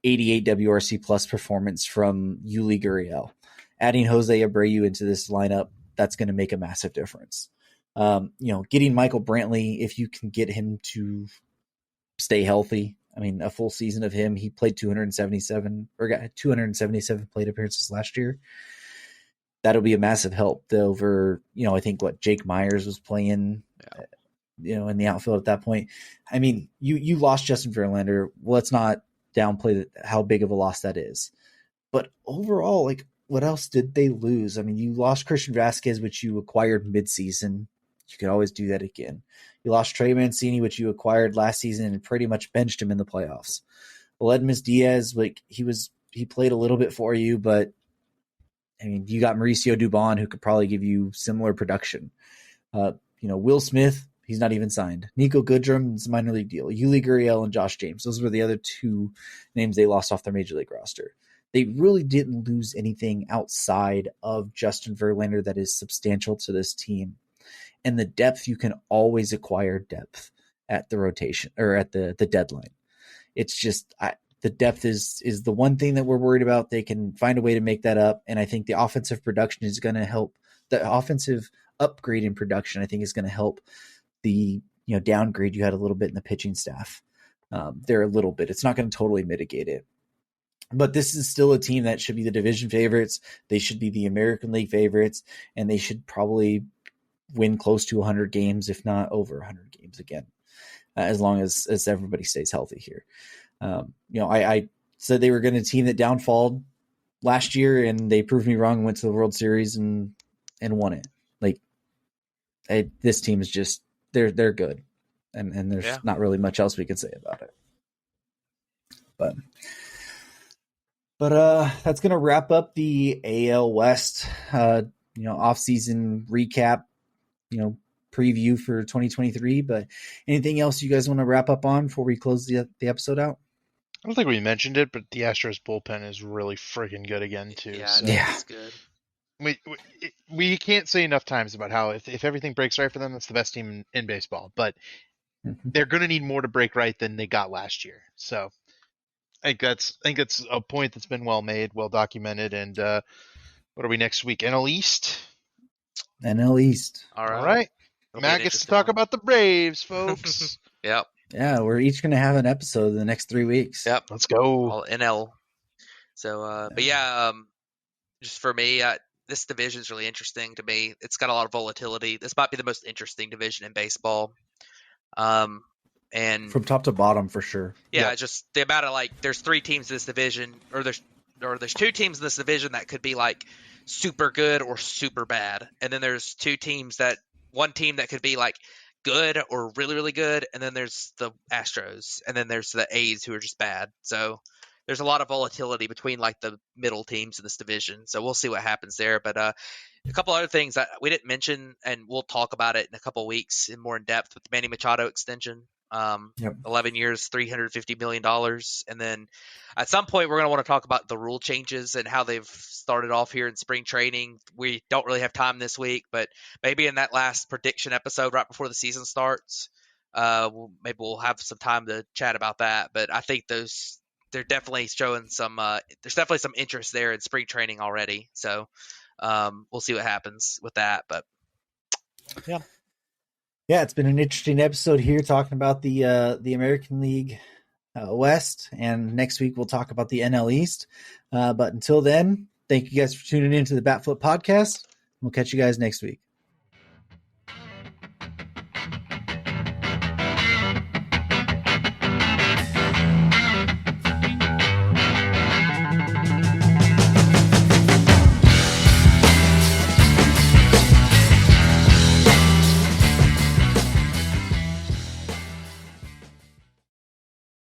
Speaker 1: 88 WRC plus performance from Yuli Gurriel. Adding Jose Abreu into this lineup, that's going to make a massive difference. Getting Michael Brantley, if you can get him to stay healthy. I mean, a full season of him, he played 277 or got 277 plate appearances last year. That'll be a massive help over, I think what Jake Myers was playing, in the outfield at that point. I mean, you lost Justin Verlander. Let's not downplay how big of a loss that is. But overall, like, what else did they lose? I mean, you lost Christian Vasquez, which you acquired midseason. You could always do that again. You lost Trey Mancini, which you acquired last season and pretty much benched him in the playoffs. Well, Edmus Diaz, like, he played a little bit for you, but I mean, you got Mauricio Dubon, who could probably give you similar production. Will Smith, he's not even signed. Nico Goodrum is a minor league deal. Yuli Gurriel and Josh James. Those were the other two names they lost off their major league roster. They really didn't lose anything outside of Justin Verlander that is substantial to this team. And the depth, you can always acquire depth at the rotation or at the deadline. It's just the depth is the one thing that we're worried about. They can find a way to make that up. And I think the offensive production is going to help. The offensive upgrade in production, I think, is going to help the downgrade you had a little bit in the pitching staff. There a little bit. It's not going to totally mitigate it. But this is still a team that should be the division favorites. They should be the American League favorites, and they should probably win close to 100 games, if not over 100 games again, as long as everybody stays healthy here. I said they were going to team that downfalled last year, and they proved me wrong and went to the World Series and won it. Like, this team is just they're good. and there's not really much else we can say about it. But that's gonna wrap up the AL West, off-season recap, preview for 2023. But anything else you guys want to wrap up on before we close the episode out?
Speaker 2: I don't think we mentioned it, but the Astros bullpen is really freaking good again too.
Speaker 3: Yeah,
Speaker 2: so.
Speaker 3: it's good.
Speaker 2: We can't say enough times about how if everything breaks right for them, that's the best team in baseball. But they're going to need more to break right than they got last year. So I think that's a point that's been well made, well documented. And what are we next week? NL East.
Speaker 1: NL East.
Speaker 2: All right. Matt gets to talk about the Braves, folks.
Speaker 3: Yep.
Speaker 1: Yeah, we're each going to have an episode in the next 3 weeks.
Speaker 3: Yep.
Speaker 2: Let's go.
Speaker 3: All NL. So, but just for me, this division is really interesting to me. It's got a lot of volatility. This might be the most interesting division in baseball. And
Speaker 1: from top to bottom, for sure.
Speaker 3: Yeah, just the amount of there's 3 teams in this division, or there's 2 teams in this division that could be super good or super bad, and then there's one team that could be good or really, really good, and then there's the Astros, and then there's the A's who are just bad. So there's a lot of volatility between the middle teams in this division. So we'll see what happens there. But a couple other things that we didn't mention, and we'll talk about it in a couple of weeks in more in depth with the Manny Machado extension. 11 years, $350 million. And then at some point, we're going to want to talk about the rule changes and how they've started off here in spring training. We don't really have time this week, but maybe in that last prediction episode right before the season starts, maybe we'll have some time to chat about that. But I think they're definitely showing there's definitely some interest there in spring training already. So we'll see what happens with that. But
Speaker 1: yeah, it's been an interesting episode here talking about the American League West, and next week we'll talk about the NL East. But until then, thank you guys for tuning in to the Batflip Podcast. We'll catch you guys next week.